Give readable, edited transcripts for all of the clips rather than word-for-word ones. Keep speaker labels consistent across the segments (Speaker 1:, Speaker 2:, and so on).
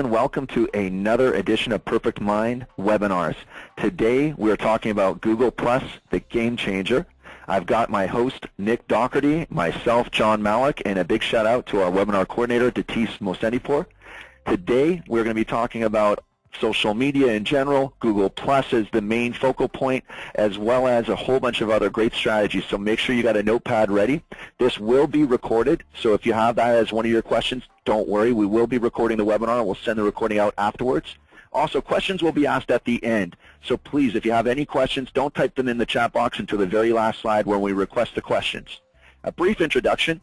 Speaker 1: gentlemen, welcome to another edition of Perfect Mind webinars. Today we're talking about Google Plus, the game changer. I've got my host, Nick Doherty, myself, John Malik, and a big shout out to our webinar coordinator, Datis Mosenipur. Today we're going to be talking about social media in general. Google Plus is the main focal point, as well as a whole bunch of other great strategies. So make sure you got a notepad ready. This will be recorded, so if you have that as one of your questions, don't worry. We will be recording the webinar. We'll send the recording out afterwards. Also, questions will be asked at the end. So please, if you have any questions, don't type them in the chat box until the very last slide when we request the questions. A brief introduction.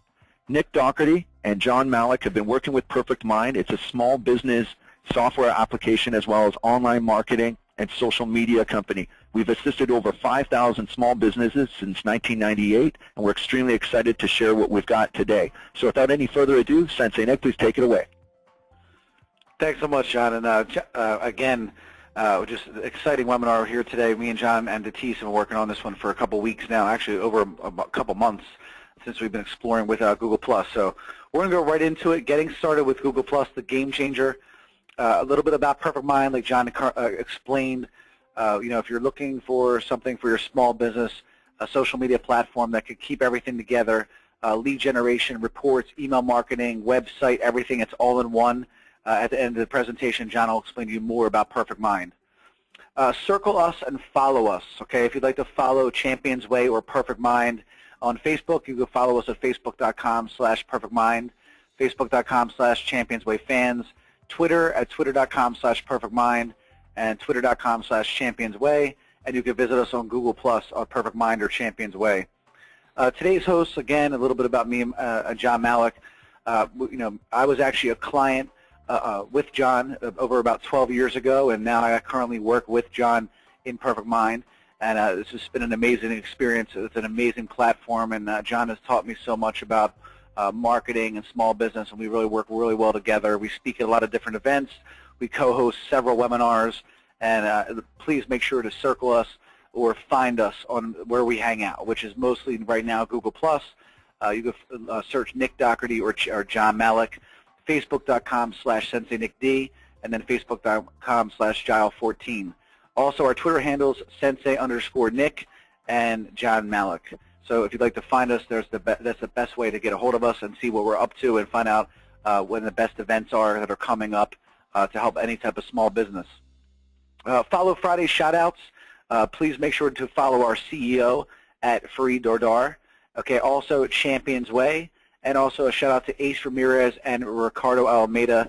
Speaker 1: Nick Doherty and John Malik have been working with PerfectMIND. It's a small business software application as well as online marketing and social media company. We've assisted over 5,000 small businesses since 1998, and we're extremely excited to share what we've got today. So without any further ado, Sensei Nick, please take it away.
Speaker 2: Thanks so much, John. And again, just an exciting webinar here today. Me and John and Datis have been working on this one for a couple weeks now, actually over a couple months since we've been exploring with Google Plus. So we're going to go right into it, getting started with Google Plus, the game changer. A little bit about PerfectMIND, like John explained. If you're looking for something for your small business, a social media platform that could keep everything together, lead generation, reports, email marketing, website, everything, it's all in one. At the end of the presentation, John will explain to you more about PerfectMIND. Circle us and follow us, okay? If you'd like to follow Champions Way or PerfectMIND on Facebook, you can follow us at facebook.com/PerfectMIND, facebook.com/ChampionsWayFans, Twitter at twitter.com/PerfectMIND, and twitter.com/ChampionsWay, and you can visit us on Google Plus on PerfectMIND or Champions Way. Today's hosts, again, a little bit about me, John Malik. I was actually a client with John over about 12 years ago, and now I currently work with John in PerfectMIND, and this has been an amazing experience. It's an amazing platform, and John has taught me so much about marketing and small business, and we really work really well together. We speak at a lot of different events. We co-host several webinars, and please make sure to circle us or find us on where we hang out, which is mostly right now Google+. You can search Nick Doherty or John Malik, facebook.com/SenseiNickD, and then facebook.com/Gile14. Also, our Twitter handles, Sensei_Nick and John Malik. So if you'd like to find us, that's the best way to get a hold of us and see what we're up to and find out when the best events are that are coming up to help any type of small business. Follow Friday shoutouts. Please make sure to follow our CEO at Fareed Dordar. Okay, also Champions Way, and also a shout out to Ace Ramirez and Ricardo Almeida,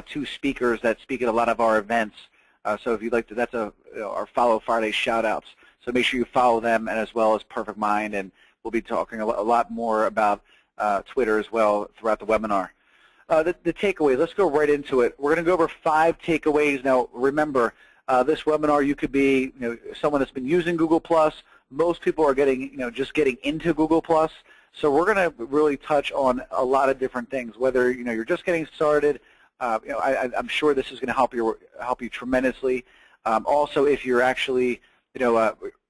Speaker 2: two speakers that speak at a lot of our events. So if you'd like to, that's our Follow Friday shoutouts. So make sure you follow them, and as well as PerfectMIND, and we'll be talking a lot more about Twitter as well throughout the webinar. The takeaways, let's go right into it. We're going to go over 5 takeaways. Now remember, this webinar, you could be someone that's been using Google+. Most people are just getting into Google+. So we're going to really touch on a lot of different things, whether you're just getting started. I'm sure this is going to help you tremendously. Also, if you're actually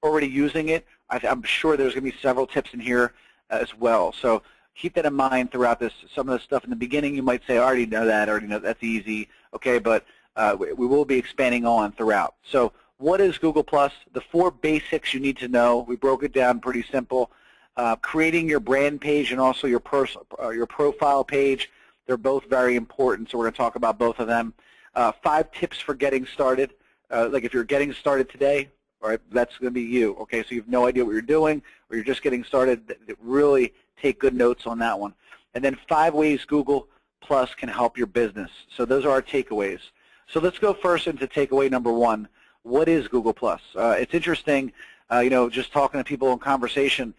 Speaker 2: already using it, I'm sure there's going to be several tips in here as well. So keep that in mind throughout this. Some of the stuff in the beginning, you might say, I already know that's easy, okay, but we will be expanding on throughout. So what is Google+? The 4 basics you need to know. We broke it down pretty simple. Creating your brand page and also your profile page, they're both very important, so we're going to talk about both of them. 5 tips for getting started. Like if you're getting started today, all right, that's going to be you. Okay, so you have no idea what you're doing, or you're just getting started. Really take good notes on that one. And then 5 ways Google Plus can help your business. So those are our takeaways. So let's go first into takeaway number 1. What is Google Plus? It's interesting, just talking to people in conversation.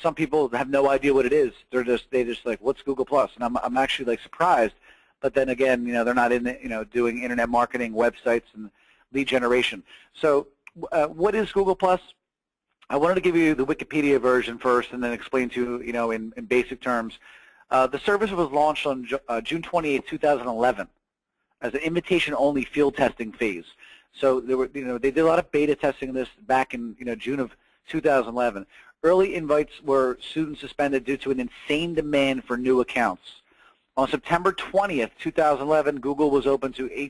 Speaker 2: Some people have no idea what it is. They just like, what's Google Plus? And I'm actually like surprised. But then again, they're not in doing internet marketing, websites, and lead generation. So what is Google Plus? I wanted to give you the Wikipedia version first, and then explain to you in basic terms. The service was launched on June 28, 2011, as an invitation-only field testing phase. So they did a lot of beta testing of this back in June of 2011. Early invites were soon suspended due to an insane demand for new accounts. On September 20th, 2011, Google was open to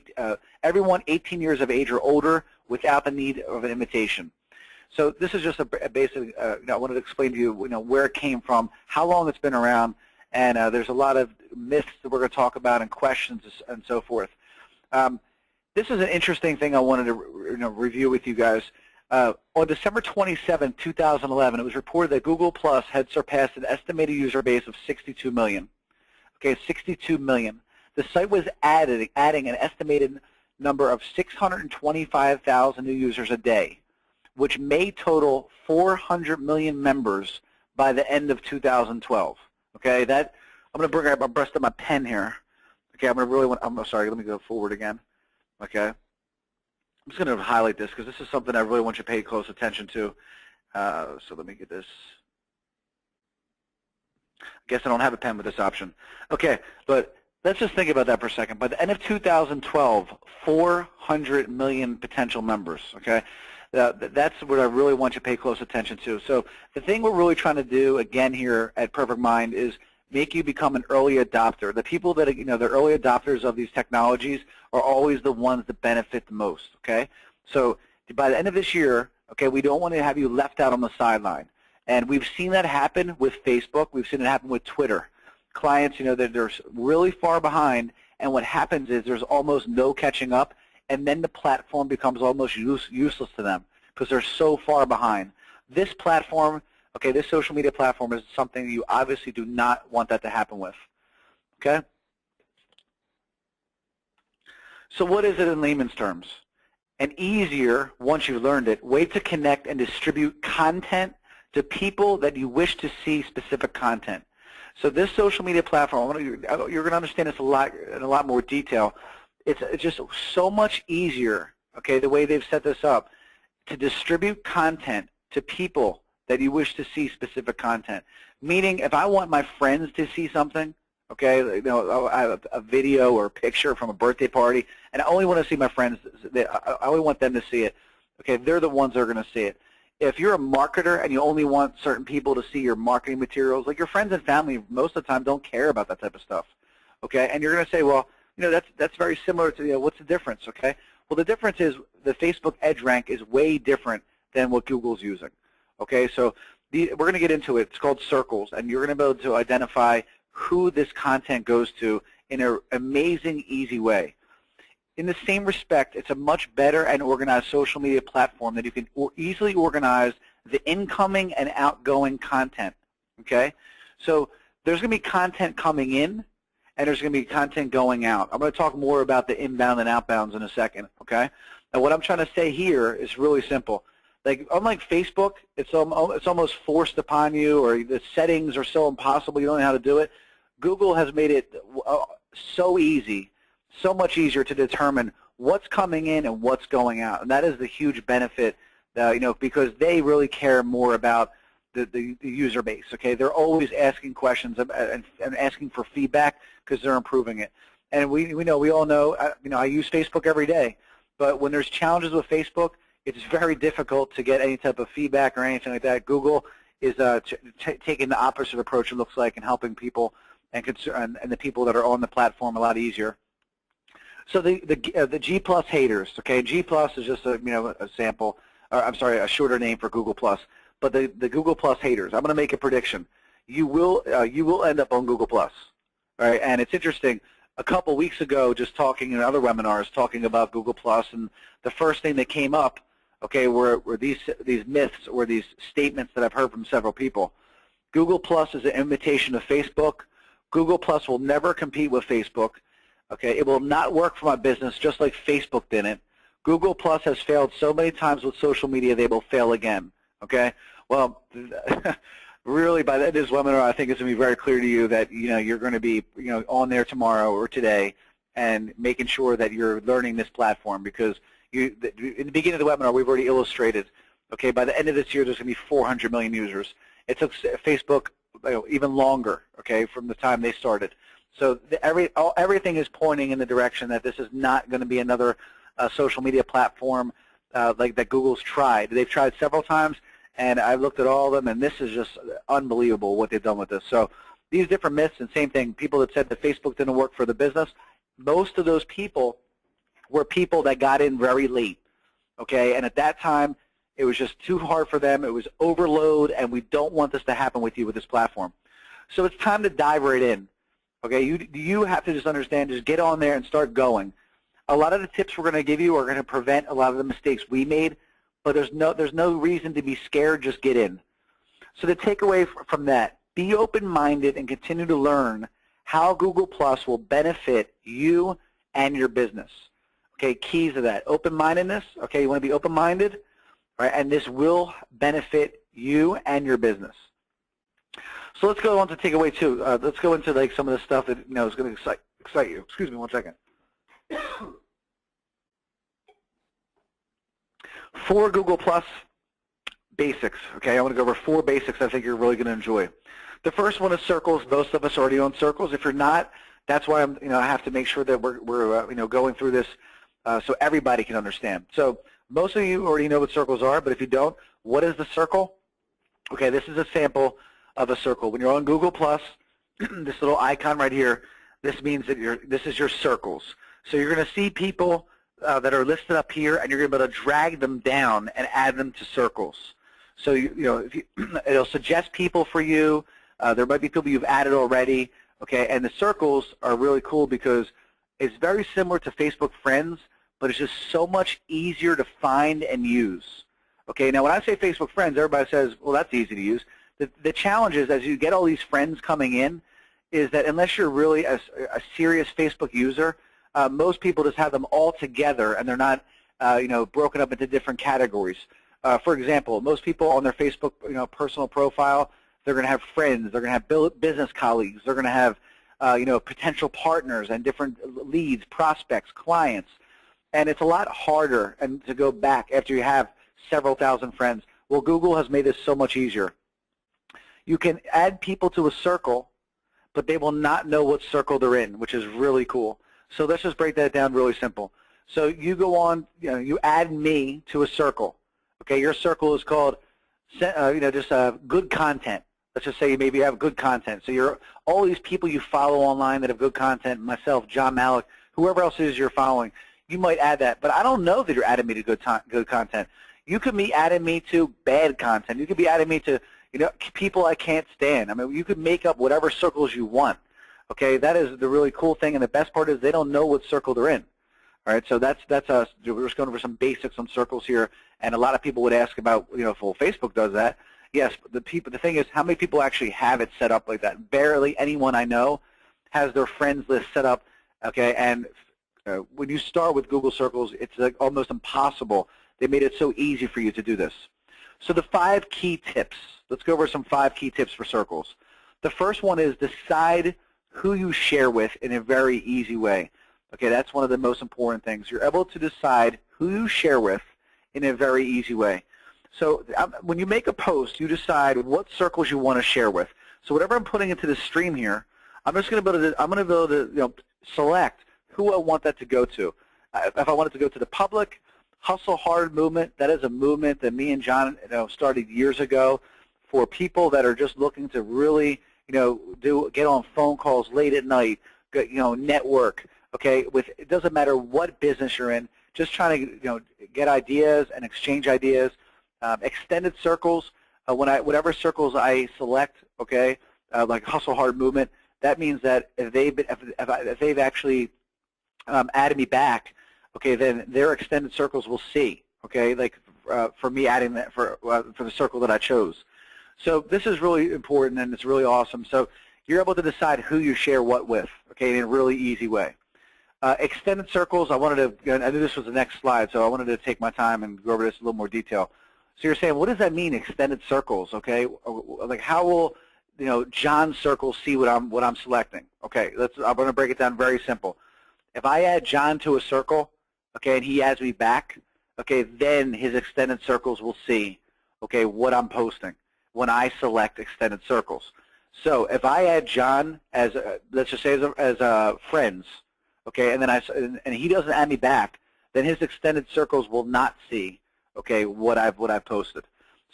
Speaker 2: everyone 18 years of age or older without the need of an invitation. So this is just a basic, I wanted to explain to you, where it came from, how long it's been around, and there's a lot of myths that we're going to talk about and questions and so forth. This is an interesting thing I wanted to review with you guys. On December 27, 2011, it was reported that Google Plus had surpassed an estimated user base of 62 million. Okay, 62 million. The site was adding an estimated number of 625,000 new users a day, which may total 400 million members by the end of 2012. Okay, I'm going to breast up my pen here. Okay, I'm sorry, let me go forward again. Okay, I'm just going to highlight this because this is something I really want you to pay close attention to. So let me get this. I guess I don't have a pen with this option. Okay, but let's just think about that for a second. By the end of 2012, 400 million potential members, okay? That's what I really want you to pay close attention to. So the thing we're really trying to do, again, here at Perfect Mind is make you become an early adopter. The people that, the early adopters of these technologies are always the ones that benefit the most, okay? So by the end of this year, okay, we don't want to have you left out on the sideline. And we've seen that happen with Facebook. We've seen it happen with Twitter. Clients, that they're really far behind, and what happens is there's almost no catching up, and then the platform becomes almost useless to them because they're so far behind. This platform, okay, this social media platform is something you obviously do not want that to happen with, okay? So what is it in layman's terms? An easier, once you've learned it, way to connect and distribute content to people that you wish to see specific content. So this social media platform, you're going to understand this in a lot more detail. It's just so much easier, okay, the way they've set this up, to distribute content to people that you wish to see specific content. Meaning, if I want my friends to see something, okay, I have a video or a picture from a birthday party, and I only want to see my friends, I only want them to see it, okay, they're the ones that are going to see it. If you're a marketer and you only want certain people to see your marketing materials, like your friends and family most of the time don't care about that type of stuff, okay? And you're going to say, well, that's very similar to, what's the difference, okay? Well, the difference is the Facebook EdgeRank is way different than what Google's using, okay? So we're going to get into it. It's called circles, and you're going to be able to identify who this content goes to in an amazing, easy way. In the same respect, it's a much better and organized social media platform that you can easily organize the incoming and outgoing content, okay? So there's going to be content coming in, and there's going to be content going out. I'm going to talk more about the inbound and outbounds in a second, okay? Now, what I'm trying to say here is really simple. Like, unlike Facebook, it's almost forced upon you, or the settings are so impossible you don't know how to do it. Google has made it so easy, so much easier to determine what's coming in and what's going out, and that is the huge benefit, because they really care more about the user base. Okay, they're always asking questions and asking for feedback because they're improving it. And we all know, I use Facebook every day, but when there's challenges with Facebook, it's very difficult to get any type of feedback or anything like that. Google is taking the opposite approach, it looks like, and helping people and the people that are on the platform a lot easier. So the G Plus haters, okay, G Plus is just a sample, or I'm sorry, a shorter name for Google Plus. But the Google Plus haters, I'm going to make a prediction. You will end up on Google Plus, all right? And it's interesting. A couple weeks ago, just talking in other webinars, talking about Google Plus, and the first thing that came up, okay, were these myths or these statements that I've heard from several people. Google Plus is an imitation of Facebook. Google Plus will never compete with Facebook. Okay, it will not work for my business, just like Facebook didn't. Google Plus has failed so many times with social media, they will fail again. Okay, well, really, by the end of this webinar, I think it's going to be very clear to you that you're going to be on there tomorrow or today, and making sure that you're learning this platform, because in the beginning of the webinar, we've already illustrated. Okay, by the end of this year, there's going to be 400 million users. It took Facebook even longer. Okay, from the time they started. So everything is pointing in the direction that this is not going to be another social media platform like that Google's tried. They've tried several times, and I've looked at all of them, and this is just unbelievable what they've done with this. So these different myths, and same thing, people that said that Facebook didn't work for the business, most of those people were people that got in very late, okay? And at that time, it was just too hard for them. It was overload, and we don't want this to happen with you with this platform. So it's time to dive right in, okay? You have to just understand, just get on there and start going. A lot of the tips we're going to give you are going to prevent a lot of the mistakes we made, but there's no reason to be scared. Just get in. So the takeaway from that, be open-minded and continue to learn how Google Plus will benefit you and your business. Okay, keys to that. Open-mindedness, okay, you want to be open-minded, right? And this will benefit you and your business. So let's go on to takeaway 2. Let's go into like some of the stuff that is going to excite you. Excuse me 1 second. 4 Google Plus basics, okay? I want to go over 4 basics I think you're really going to enjoy. The first one is circles. Most of us already own circles. If you're not, that's why I have to make sure that we're going through this so everybody can understand. So most of you already know what circles are, but if you don't, what is the circle? Okay, this is a sample of a circle. When you're on Google Plus, this little icon right here, this means that this is your circles. So you're going to see people that are listed up here, and you're going to be able to drag them down and add them to circles. So it'll suggest people for you. There might be people you've added already. Okay, and the circles are really cool because it's very similar to Facebook Friends, but it's just so much easier to find and use. Okay, now when I say Facebook Friends, everybody says, well, that's easy to use. The challenge is, as you get all these friends coming in, is that unless you're really a serious Facebook user, most people just have them all together, and they're not broken up into different categories. For example, most people on their Facebook personal profile, they're going to have friends, they're going to have business colleagues, they're going to have potential partners and different leads, prospects, clients, and it's a lot harder to go back after you have several thousand friends. Well, Google has made this so much easier. You can add people to a circle, but they will not know what circle they're in, which is really cool. So let's just break that down really simple. So you go on, you add me to a circle. Okay, your circle is called, good content. Let's just say maybe you have good content. So all these people you follow online that have good content, myself, John Malik, whoever else it is you're following, you might add that. But I don't know that you're adding me to good content. You could be adding me to bad content. You could be adding me to people I can't stand. I mean, you could make up whatever circles you want. Okay, that is the really cool thing, and the best part is they don't know what circle they're in. All right, so that's us. We're just going over some basics on circles here, and a lot of people would ask about, if Facebook does that. Yes, the thing is, how many people actually have it set up like that? Barely anyone I know has their friends list set up. Okay, and when you start with Google Circles, it's like almost impossible. They made it so easy for you to do this. So the 5 key tips. Let's go over some 5 key tips for circles. The first one is decide who you share with in a very easy way. Okay, that's one of the most important things. You're able to decide who you share with in a very easy way. So when you make a post, you decide what circles you want to share with. So whatever I'm putting into the stream here, I'm going to be able to select who I want that to go to. If I want it to go to the public, Hustle Hard movement, that is a movement that me and John started years ago for people that are just looking to really get on phone calls late at night, network. Okay, it doesn't matter what business you're in, just trying to get ideas and exchange ideas. Extended circles, whatever circles I select, okay, like Hustle Hard movement, that means that if they've actually added me back, okay, then their extended circles will see, okay, like for me adding that for the circle that I chose. So this is really important, and it's really awesome. So you're able to decide who you share what with, okay, in a really easy way. Extended circles, I knew this was the next slide, so I wanted to take my time and go over this in a little more detail. So you're saying, what does that mean, extended circles, okay? Like how will, John's circle see what I'm selecting? Okay, I'm going to break it down very simple. If I add John to a circle, okay, and he adds me back, okay, then his extended circles will see, okay, what I'm posting when I select extended circles. So if I add John as, let's just say as friends, okay, and then and he doesn't add me back, then his extended circles will not see, okay, what I've posted.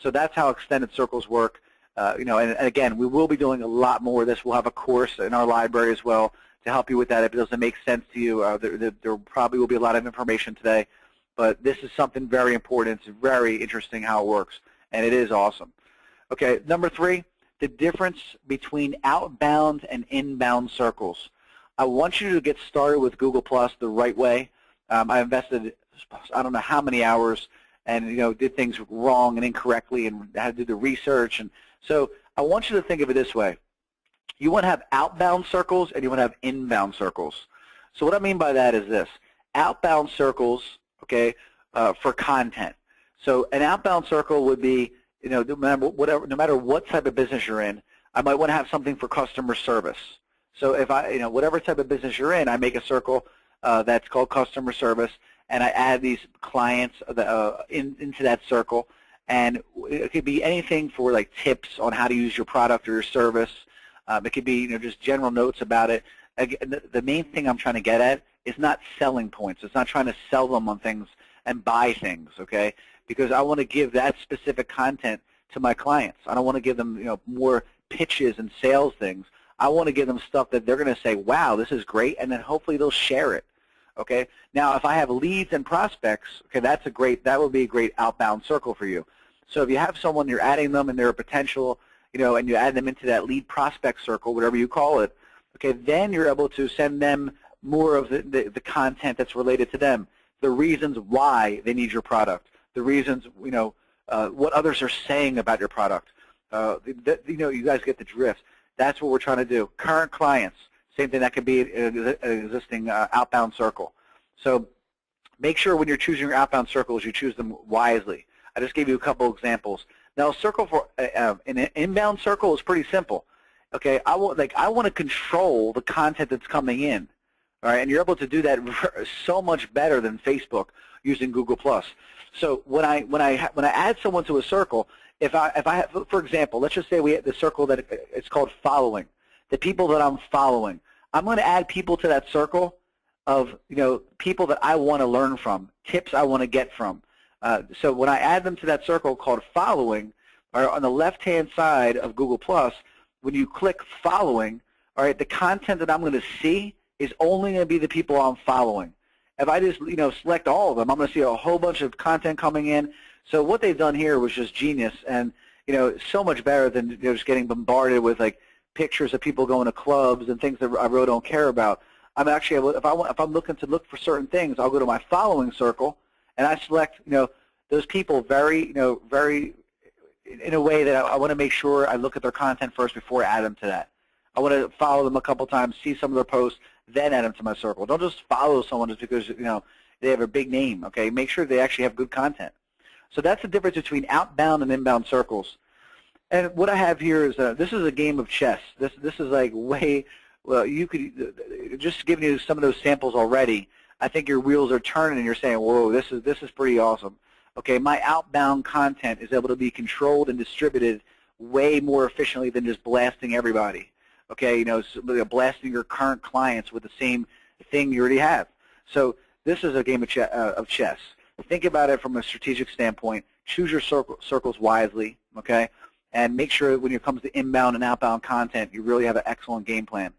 Speaker 2: So that's how extended circles work. and again, we will be doing a lot more of this. We'll have a course in our library as well to help you with that. If it doesn't make sense to you, there probably will be a lot of information today, but this is something very important. It's very interesting how it works, and it is awesome. Okay, number 3, the difference between outbound and inbound circles. I want you to get started with Google Plus the right way. I invested, I don't know how many hours, and did things wrong and incorrectly, and had to do the research. And so I want you to think of it this way. You want to have outbound circles and you want to have inbound circles. So what I mean by that is this. Outbound circles, okay, for content. So an outbound circle would be, no matter what type of business you're in, I might want to have something for customer service. So if whatever type of business you're in, I make a circle that's called customer service, and I add these clients into that circle. And it could be anything for like tips on how to use your product or your service. It could be just general notes about it. Again, the main thing I'm trying to get at is not selling points. It's not trying to sell them on things and buy things, okay? Because I want to give that specific content to my clients. I don't want to give them more pitches and sales things. I want to give them stuff that they're going to say, wow, this is great, and then hopefully they'll share it. Okay. Now, if I have leads and prospects, okay, that would be a great outbound circle for you. So if you have someone, you're adding them and they're a potential, and you add them into that lead prospect circle, whatever you call it, okay, then you're able to send them more of the content that's related to them, the reasons why they need your product, the reasons, what others are saying about your product. You guys get the drift. That's what we're trying to do. Current clients. Same thing, that could be an existing outbound circle. So make sure when you're choosing your outbound circles, you choose them wisely. I just gave you a couple examples. Now, a circle for an inbound circle is pretty simple. Okay, I want to control the content that's coming in. All right, and you're able to do that so much better than Facebook using Google Plus. So when I add someone to a circle, if I have, for example, let's just say we have the circle that it's called following. The people that I'm following, I'm going to add people to that circle of people that I want to learn from, tips I want to get from. So when I add them to that circle called following, or on the left-hand side of Google Plus, when you click following, all right, the content that I'm going to see is only going to be the people I'm following. If I just select all of them, I'm going to see a whole bunch of content coming in. So what they've done here was just genius, and so much better than just getting bombarded with like pictures of people going to clubs and things that I really don't care about. I'm actually, if I'm looking to look for certain things, I'll go to my following circle and I select those people very in a way that I want to make sure I look at their content first before I add them to that. I want to follow them a couple times, see some of their posts, then add them to my circle. Don't just follow someone just because they have a big name. Okay, make sure they actually have good content. So that's the difference between outbound and inbound circles. And what I have here is this is a game of chess. This is like you could just giving you some of those samples already. I think your wheels are turning and you're saying, whoa, this is pretty awesome. Okay, my outbound content is able to be controlled and distributed way more efficiently than just blasting everybody. Okay, blasting your current clients with the same thing you already have. So this is a game of chess. Think about it from a strategic standpoint. Choose your circles wisely, okay? And make sure when it comes to inbound and outbound content, you really have an excellent game plan.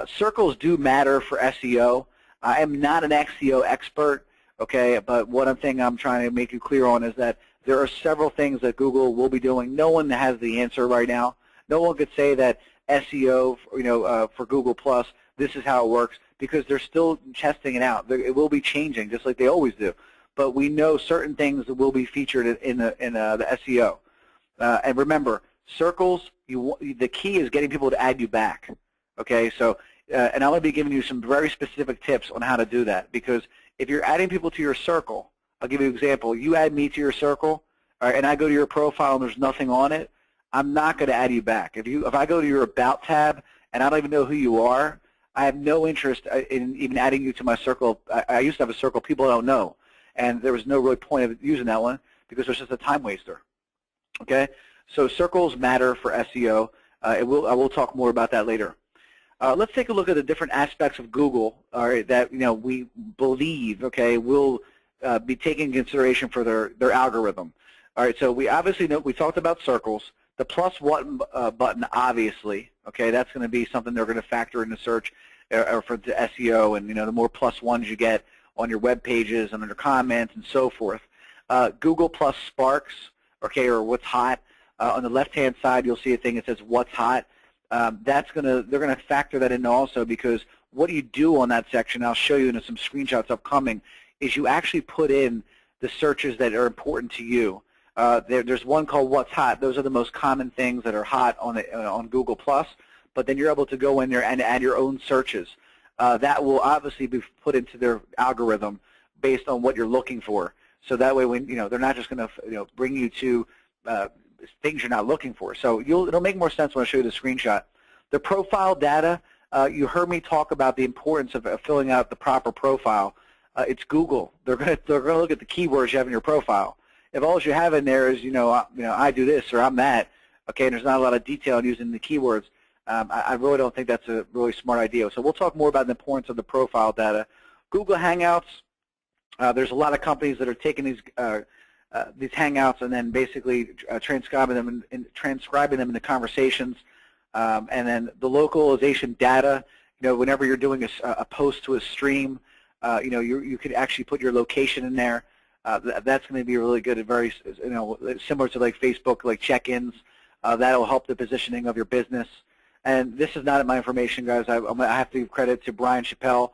Speaker 2: Circles do matter for SEO. I am not an SEO expert, okay, but one thing I'm trying to make you clear on is that there are several things that Google will be doing. No one has the answer right now. No one could say that SEO, for Google Plus, this is how it works, because they're still testing it out. It will be changing, just like they always do. But we know certain things that will be featured in the SEO. And remember, circles, the key is getting people to add you back. Okay, so, and I'm going to be giving you some very specific tips on how to do that, because if you're adding people to your circle, I'll give you an example. You add me to your circle, all right, and I go to your profile and there's nothing on it, I'm not going to add you back. If I go to your About tab and I don't even know who you are, I have no interest in even adding you to my circle. I used to have a circle people don't know, and there was no really point of using that one because it's just a time waster. Okay, so circles matter for SEO. I will talk more about that later. Let's take a look at the different aspects of Google, all right, that we believe, okay, will be taken into consideration for their algorithm. All right, so we obviously know we talked about circles. The plus button, obviously, okay, that's going to be something they're going to factor into search or for the SEO, and the more plus ones you get on your web pages and under comments and so forth. Google plus Sparks, okay, or what's hot. On the left-hand side, you'll see a thing that says what's hot. They're going to factor that in also, because what you do on that section, I'll show you in some screenshots upcoming, is you actually put in the searches that are important to you. There's one called What's Hot. Those are the most common things that are hot on Google+, but then you're able to go in there and add your own searches. That will obviously be put into their algorithm based on what you're looking for. So that way, when they're not just going to bring you to things you're not looking for. So it'll make more sense when I show you the screenshot. The profile data, you heard me talk about the importance of filling out the proper profile. It's Google. They're going to look at the keywords you have in your profile. If all you have in there is I do this or I'm that, okay, and there's not a lot of detail in using the keywords, I really don't think that's a really smart idea. So we'll talk more about the importance of the profile data. Google Hangouts. There's a lot of companies that are taking these Hangouts and then basically transcribing them into conversations, and then the localization data. Whenever you're doing a post to a stream, you could actually put your location in there. That's going to be really good and very similar to like Facebook, like check-ins. That'll help the positioning of your business. And this is not my information, guys. I have to give credit to Brian Chappell.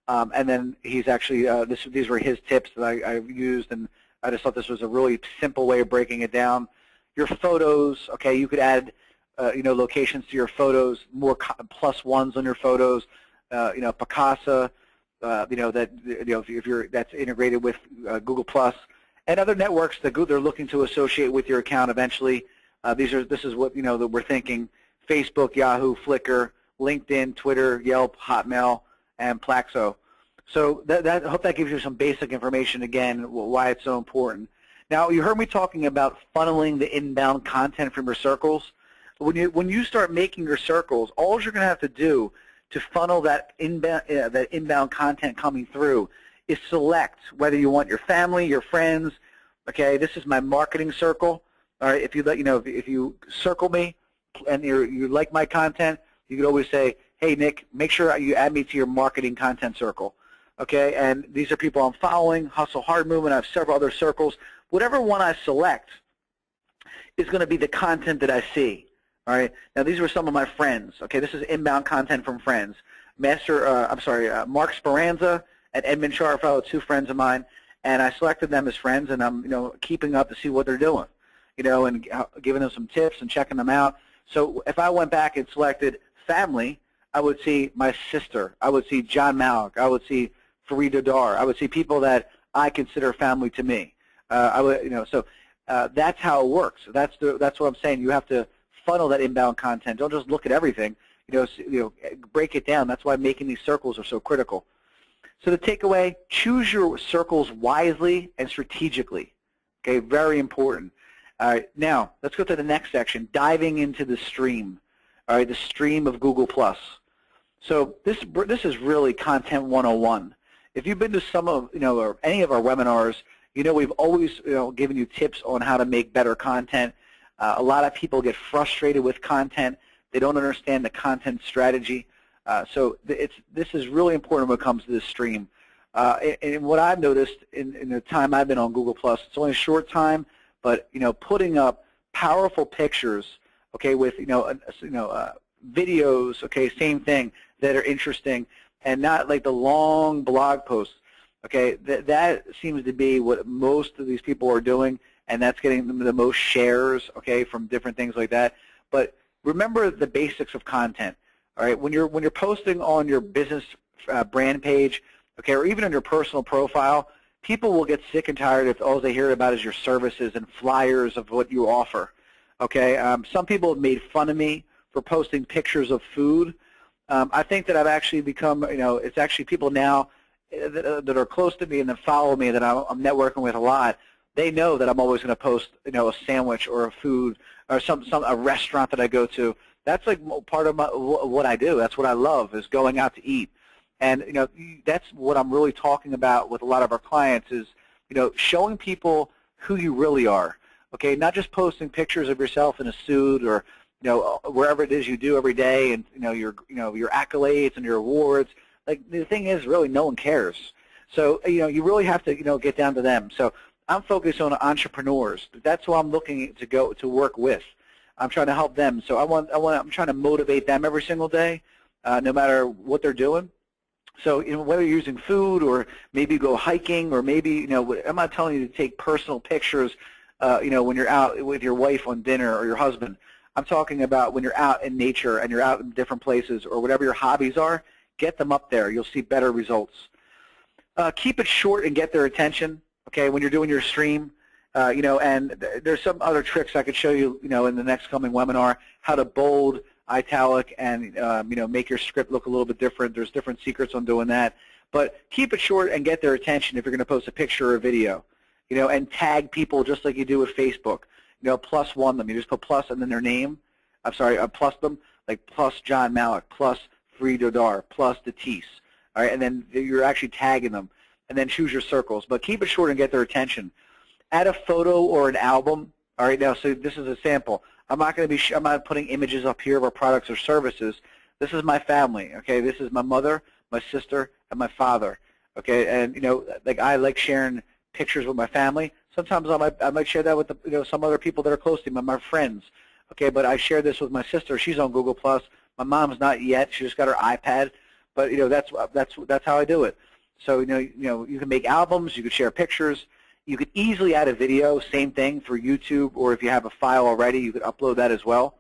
Speaker 2: And then he's actually, these were his tips that I used, and I just thought this was a really simple way of breaking it down. Your photos, okay, you could add, locations to your photos, more plus ones on your photos, Picasa, that's integrated with Google+, and other networks that they're looking to associate with your account eventually. This is what that we're thinking: Facebook, Yahoo, Flickr, LinkedIn, Twitter, Yelp, Hotmail, and Plaxo. So I hope that gives you some basic information, again, why it's so important. Now, you heard me talking about funneling the inbound content from your circles. When you start making your circles, all you're going to have to do to funnel that inbound content coming through is select whether you want your family, your friends. Okay, this is my marketing circle. All right, if you circle me and you like my content, you could always say, hey, Nick, make sure you add me to your marketing content circle. Okay, and these are people I'm following, Hustle Hard Movement. I have several other circles. Whatever one I select is going to be the content that I see. All right, now these were some of my friends. Okay, this is inbound content from friends. Mark Speranza and Edmund Charfel are two friends of mine, and I selected them as friends, and I'm keeping up to see what they're doing, and giving them some tips and checking them out. So if I went back and selected family, I would see my sister, I would see John Malik, I would see Fareed Dar, I would see people that I consider family to me. So that's how it works. That's what I'm saying. You have to funnel that inbound content. Don't just look at everything. Break it down. That's why making these circles are so critical. So the takeaway: choose your circles wisely and strategically. Okay, very important. All right, now let's go to the next section, diving into the stream. All right, the stream of Google+. So this is really content 101. If you've been to some of or any of our webinars, we've always given you tips on how to make better content. A lot of people get frustrated with content. They don't understand the content strategy. So this is really important when it comes to this stream. And what I've noticed in the time I've been on Google+, it's only a short time, but putting up powerful pictures, okay, with videos, okay, same thing, that are interesting, and not like the long blog posts. Okay, that seems to be what most of these people are doing, and that's getting them the most shares, okay, from different things like that. But remember the basics of content. All right, when you're posting on your business brand page, okay, or even on your personal profile, people will get sick and tired if all they hear about is your services and flyers of what you offer. Okay, some people have made fun of me for posting pictures of food. I think that I've actually become, it's actually people now that are close to me and that follow me that I'm networking with a lot. They know that I'm always going to post, a sandwich or a food or a restaurant that I go to. That's like part of what I do. That's what I love, is going out to eat. And that's what I'm really talking about with a lot of our clients is, showing people who you really are. Okay, not just posting pictures of yourself in a suit or wherever it is you do every day, and your accolades and your awards. Like, the thing is, really, no one cares. So you really have to get down to them. So I'm focused on entrepreneurs. That's who I'm looking to work with. I'm trying to help them. So I'm trying to motivate them every single day, no matter what they're doing. So whether you're using food or maybe go hiking, or maybe I'm not telling you to take personal pictures when you're out with your wife on dinner or your husband. I'm talking about when you're out in nature and you're out in different places, or whatever your hobbies are, get them up there. You'll see better results. Keep it short and get their attention, okay, when you're doing your stream. And there's some other tricks I could show you, in the next coming webinar, how to bold, italic, and make your script look a little bit different. There's different secrets on doing that. But keep it short and get their attention if you're going to post a picture or a video, and tag people just like you do with Facebook. +1 them. You just put plus and then their name. I'm sorry, plus them, like plus John Malik, plus Fridodar, plus Datis. All right, and then you're actually tagging them, and then choose your circles. But keep it short and get their attention. Add a photo or an album. All right, now, so this is a sample. I'm not putting images up here of our products or services. This is my family. Okay, this is my mother, my sister, and my father. Okay, and like, I like sharing pictures with my family. Sometimes I might share that with some other people that are close to me, my friends. Okay, but I share this with my sister. She's on Google+. My mom's not yet. She just got her iPad. But that's how I do it. So you can make albums. You can share pictures. You could easily add a video. Same thing for YouTube, or if you have a file already, you could upload that as well.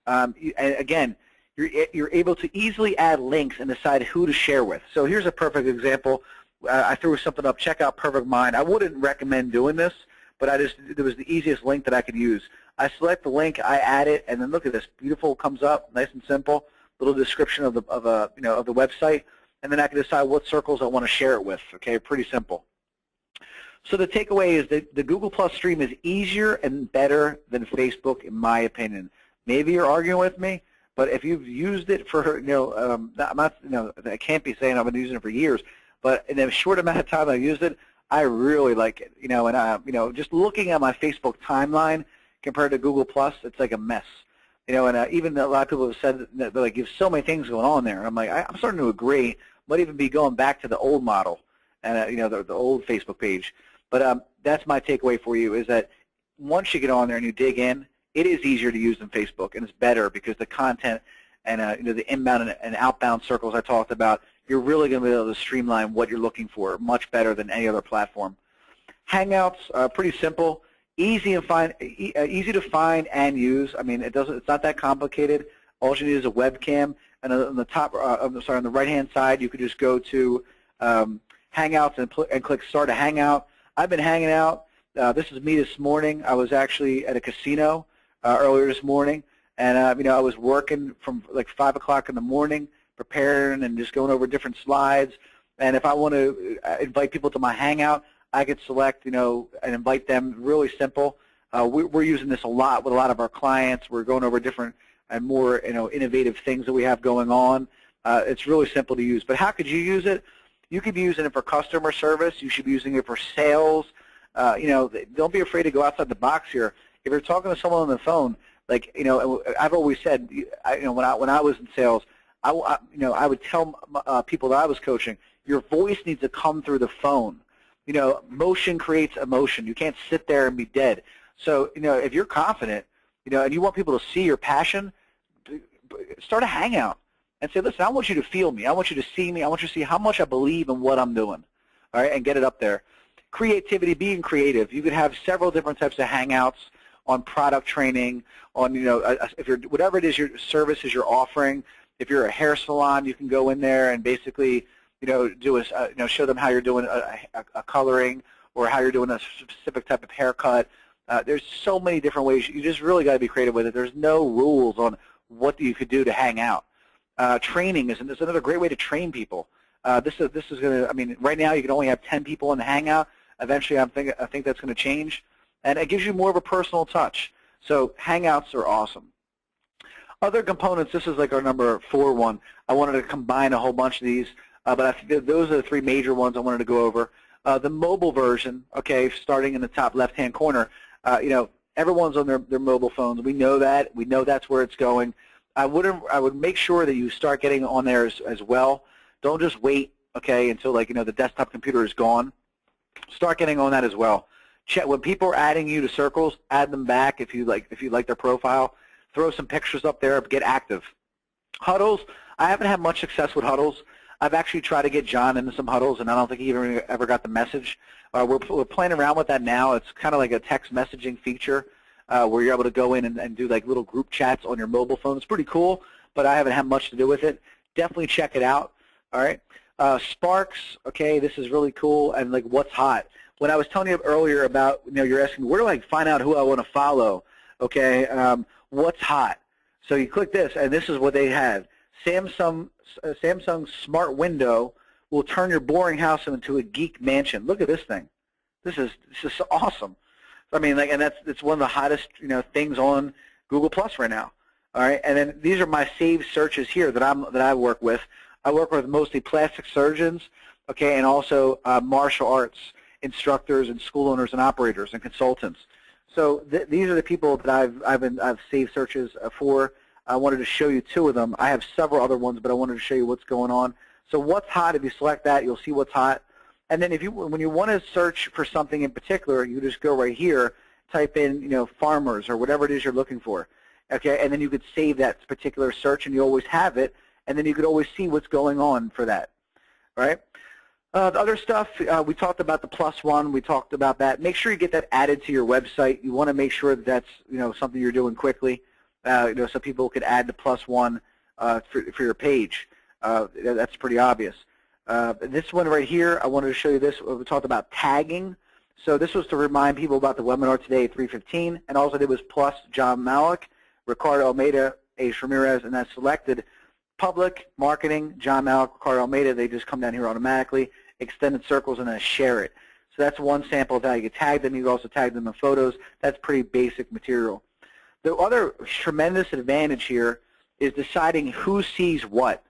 Speaker 2: And again, you're able to easily add links and decide who to share with. So here's a perfect example. I threw something up. Check out PerfectMIND. I wouldn't recommend doing this, but it was the easiest link that I could use. I select the link, I add it, and then look at this. Beautiful comes up, nice and simple. Little description of the website, and then I can decide what circles I want to share it with. Okay, pretty simple. So the takeaway is that the Google Plus stream is easier and better than Facebook, in my opinion. Maybe you're arguing with me, but if you've used it for I can't be saying I've been using it for years. But in a short amount of time I used it, I really like it. And just looking at my Facebook timeline compared to Google Plus, it's like a mess. And even a lot of people have said that like, you have so many things going on there. I'm like, I'm starting to agree. Might even be going back to the old model, and the old Facebook page. But that's my takeaway for you, is that once you get on there and you dig in, it is easier to use than Facebook, and it's better because the content and the inbound and outbound circles I talked about, you're really going to be able to streamline what you're looking for much better than any other platform. Hangouts are pretty simple, easy to find and use. I mean, it's not that complicated. All you need is a webcam, and on the top, on the right-hand side, you could just go to Hangouts and click Start a Hangout. I've been hanging out. This is me this morning. I was actually at a casino earlier this morning, and I was working from like 5 o'clock in the morning, preparing and just going over different slides. And if I want to invite people to my Hangout, I could select, and invite them. Really simple. We're using this a lot with a lot of our clients. We're going over different and more, innovative things that we have going on. It's really simple to use. But how could you use it? You could be using it for customer service. You should be using it for sales. Don't be afraid to go outside the box here. If you're talking to someone on the phone, like, I've always said, when I was in sales, I would tell people that I was coaching, your voice needs to come through the phone. Motion creates emotion. You can't sit there and be dead. So, if you're confident, and you want people to see your passion, start a Hangout and say, listen, I want you to feel me. I want you to see me. I want you to see how much I believe in what I'm doing, all right, and get it up there. Creativity, being creative. You could have several different types of Hangouts on product training, on, if you're, whatever it is your services you're offering. If you're a hair salon, you can go in there and basically, do a, show them how you're doing a coloring, or how you're doing a specific type of haircut. There's so many different ways. You just really got to be creative with it. There's no rules on what you could do to hang out. Training is another great way to train people. This is going to, I mean, right now you can only have 10 people in the Hangout. Eventually, I think that's going to change, and it gives you more of a personal touch. So Hangouts are awesome. Other components, this is like our number 4 one. I wanted to combine a whole bunch of these, but I think those are the 3 major ones I wanted to go over. The mobile version, okay, starting in the top left-hand corner, Everyone's on their mobile phones. We know that. We know that's where it's going. I would make sure that you start getting on there as well. Don't just wait, okay, until the desktop computer is gone. Start getting on that as well. Check when people are adding you to circles, add them back if you like their profile. Throw some pictures up there, get active. Huddles, I haven't had much success with huddles. I've actually tried to get John into some huddles, and I don't think he ever got the message. We're playing around with that now. It's kind of like a text messaging feature where you're able to go in and do like little group chats on your mobile phone. It's pretty cool, but I haven't had much to do with it. Definitely check it out. All right. Sparks, okay, this is really cool, and like what's hot. When I was telling you earlier about, you're asking, where do I find out who I want to follow? Okay, what's hot? So you click this, and this is what they had. Samsung Smart Window will turn your boring house into a geek mansion. Look at this thing. This is awesome. I mean, and it's one of the hottest things on Google Plus right now. All right, and then these are my saved searches here that I work with. I work with mostly plastic surgeons, okay, and also martial arts instructors and school owners and operators and consultants. So these are the people that I've saved searches for. I wanted to show you 2 of them. I have several other ones, but I wanted to show you what's going on. So what's hot? If you select that, you'll see what's hot. And then when you want to search for something in particular, you just go right here, type in farmers or whatever it is you're looking for, okay, and then you could save that particular search, and you always have it, and then you could always see what's going on for that, right? The other stuff, we talked about the +1. We talked about that. Make sure you get that added to your website. You want to make sure that that's something you're doing quickly, so people could add the +1 for your page. That's pretty obvious. This one right here, I wanted to show you this. We talked about tagging. So this was to remind people about the webinar today at 3:15, and all I did was plus John Malik, Ricardo Almeida, Ace Ramirez, and that's selected. Public, marketing, John Malik, Ricardo Almeida, they just come down here automatically, extended circles, and then share it. So that's one sample of how you can tag them. You can also tag them in photos. That's pretty basic material. The other tremendous advantage here is deciding who sees what.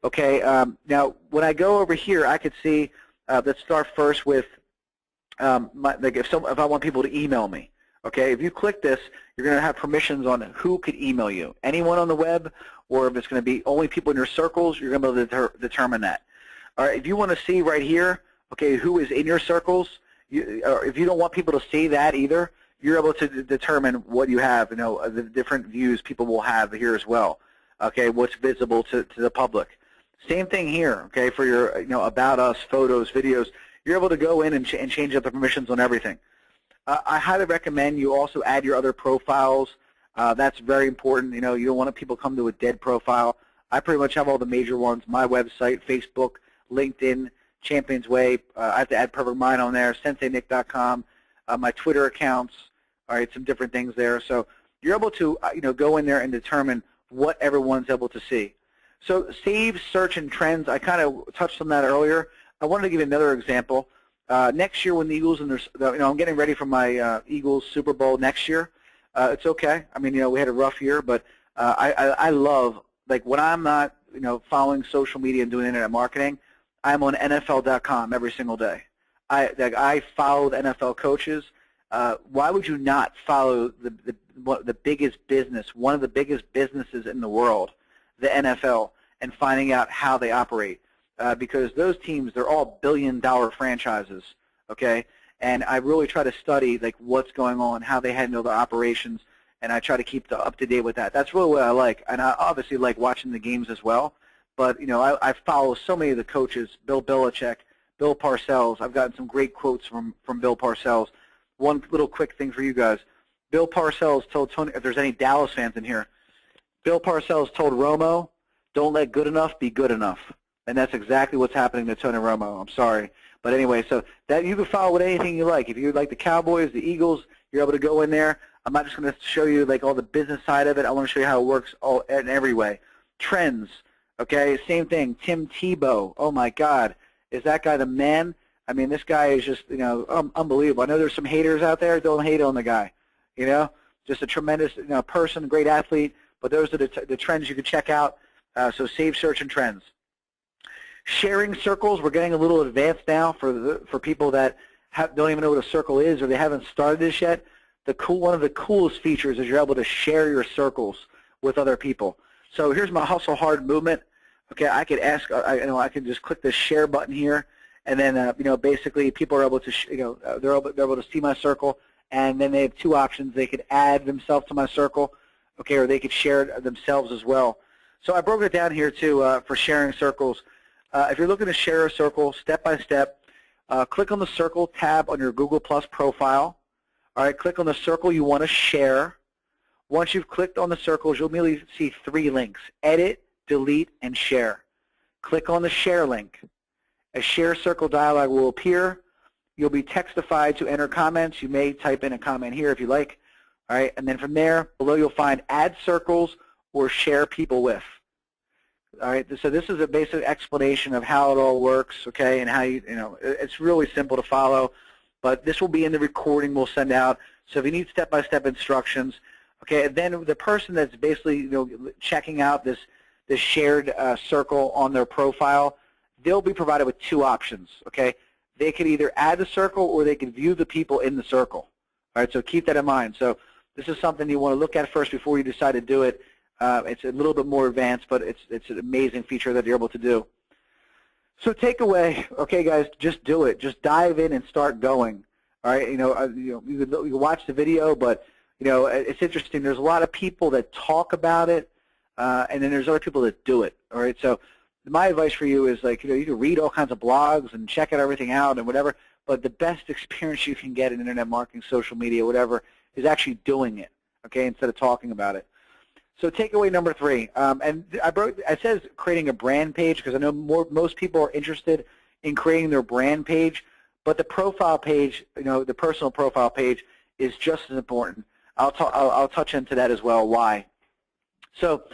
Speaker 2: Okay, now when I go over here, I could see, let's start first with, if I want people to email me. Okay, if you click this, you're going to have permissions on who could email you. Anyone on the web, or if it's going to be only people in your circles, you're going to be able to determine that. All right, if you want to see right here, okay, who is in your circles, or if you don't want people to see that either, you're able to determine what you have, the different views people will have here as well. Okay, what's visible to the public. Same thing here, okay, for your about us, photos, videos. You're able to go in and change up the permissions on everything. I highly recommend you also add your other profiles. That's very important. You don't want people come to a dead profile. I pretty much have all the major ones: my website, Facebook, LinkedIn, Champions Way. I have to add PerfectMIND on there, SenseiNick.com, my Twitter accounts. All right, some different things there. So you're able to go in there and determine what everyone's able to see. So save, search, and trends. I kind of touched on that earlier. I wanted to give you another example. Next year when the Eagles, I'm getting ready for my Eagles Super Bowl next year. It's okay. I mean, we had a rough year, but I love, like, when I'm not, following social media and doing internet marketing, I'm on NFL.com every single day. I follow the NFL coaches. Why would you not follow the biggest business, one of the biggest businesses in the world, the NFL, and finding out how they operate? Because those teams, they're all billion-dollar franchises, okay? And I really try to study, like, what's going on, how they handle their operations, and I try to keep up to date with that. That's really what I like, and I obviously like watching the games as well. But I follow so many of the coaches: Bill Belichick, Bill Parcells. I've gotten some great quotes from Bill Parcells. One little quick thing for you guys: Bill Parcells told Tony, if there's any Dallas fans in here, Bill Parcells told Romo, "Don't let good enough be good enough." And that's exactly what's happening to Tony Romo. I'm sorry. But anyway, so that you can follow with anything you like. If you like the Cowboys, the Eagles, you're able to go in there. I'm not just going to show you like all the business side of it. I want to show you how it works all in every way. Trends, okay, same thing. Tim Tebow, oh my God, is that guy the man? I mean, this guy is just unbelievable. I know there's some haters out there. Don't hate on the guy. Just a tremendous person, great athlete. But those are the trends you can check out. So save, search, and trends. Sharing circles, we're getting a little advanced now for people that don't even know what a circle is or they haven't started this yet. one of the coolest features is you're able to share your circles with other people. So here's my hustle hard movement. Okay, I could ask, I can just click the share button here, and then basically people are able to, they're able to see my circle, and then they have two options. They could add themselves to my circle, okay, or they could share it themselves as well. So I broke it down here too for sharing circles. If you're looking to share a circle step by step, click on the circle tab on your Google Plus profile. All right, click on the circle you want to share. Once you've clicked on the circles, you'll immediately see 3 links: edit, delete, and share. Click on the share link. A share circle dialog will appear. You'll be textified to enter comments. You may type in a comment here if you like. All right, and then from there, below you'll find add circles or share people with. All right, so this is a basic explanation of how it all works, okay, and how it's really simple to follow, but this will be in the recording we'll send out. So if you need step-by-step instructions, okay, then the person that's basically checking out this shared circle on their profile, they'll be provided with 2 options, okay? They can either add the circle or they can view the people in the circle. All right, so keep that in mind. So this is something you want to look at first before you decide to do it. It's a little bit more advanced, but it's an amazing feature that you're able to do. So takeaway, okay, guys, just do it. Just dive in and start going. All right, you can watch the video, but it's interesting. There's a lot of people that talk about it, and then there's other people that do it. All right, so my advice for you is you can read all kinds of blogs and check everything out and whatever, but the best experience you can get in internet marketing, social media, whatever, is actually doing it. Okay, instead of talking about it. So takeaway number 3, and it says creating a brand page because I know most people are interested in creating their brand page, but the profile page, the personal profile page, is just as important. I'll touch into that as well. Why? So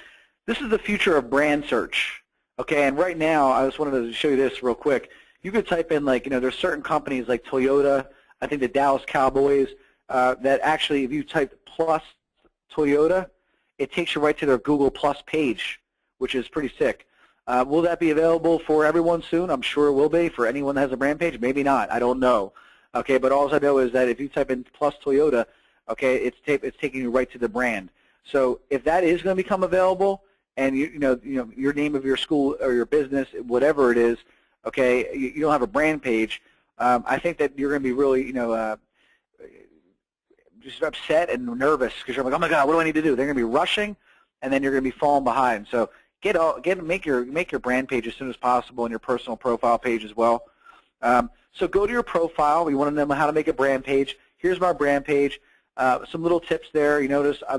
Speaker 2: this is the future of brand search. Okay, and right now I just wanted to show you this real quick. You could type in there's certain companies like Toyota, I think the Dallas Cowboys, that actually if you type plus Toyota, it takes you right to their Google Plus page, which is pretty sick. Will that be available for everyone soon? I'm sure it will be. For anyone that has a brand page, maybe not. I don't know. Okay, but all I know is that if you type in plus Toyota, okay, it's taking you right to the brand. So if that is going to become available, and your name of your school or your business, whatever it is, okay, you don't have a brand page, I think that you're going to be really, just upset and nervous because you're like, oh my God, what do I need to do? They're going to be rushing, and then you're going to be falling behind. So make your brand page as soon as possible, and your personal profile page as well. So go to your profile. We want to know how to make a brand page. Here's my brand page. Some little tips there. You notice I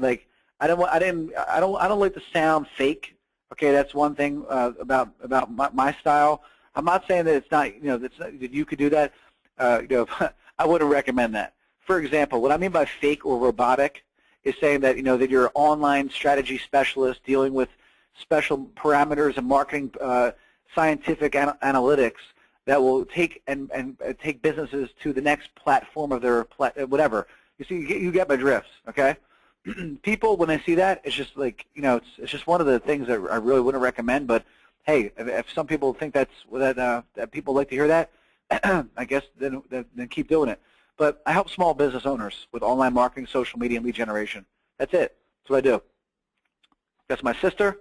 Speaker 2: don't like to sound fake. Okay, that's one thing about my style. I'm not saying that it's not that you could do that. I wouldn't recommend that. For example, what I mean by fake or robotic is saying that that you're an online strategy specialist dealing with special parameters and marketing scientific analytics that will take take businesses to the next platform of their whatever. You see, you get my drift, okay? People, when they see that, it's just it's just one of the things that I really wouldn't recommend. But hey, if some people think that people like to hear that, I guess then keep doing it. But I help small business owners with online marketing, social media, and lead generation. That's it. That's what I do. That's my sister,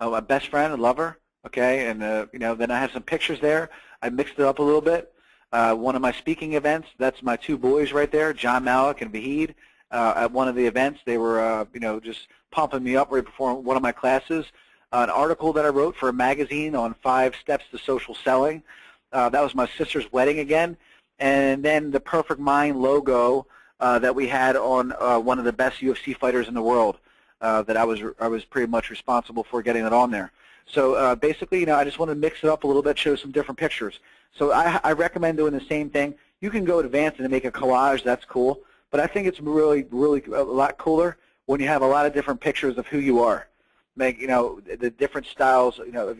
Speaker 2: my best friend and lover. Okay, and then I have some pictures there. I mixed it up a little bit. One of my speaking events, that's my 2 boys right there, John Malik and Vahid. At one of the events, they were just pumping me up right before one of my classes. An article that I wrote for a magazine on 5 steps to social selling. That was my sister's wedding again. And then the PerfectMIND logo that we had on one of the best UFC fighters in the world that I was pretty much responsible for getting it on there. So basically, I just want to mix it up a little bit, show some different pictures. So I recommend doing the same thing. You can go advanced and make a collage. That's cool. But I think it's really a lot cooler when you have a lot of different pictures of who you are. Make the different styles of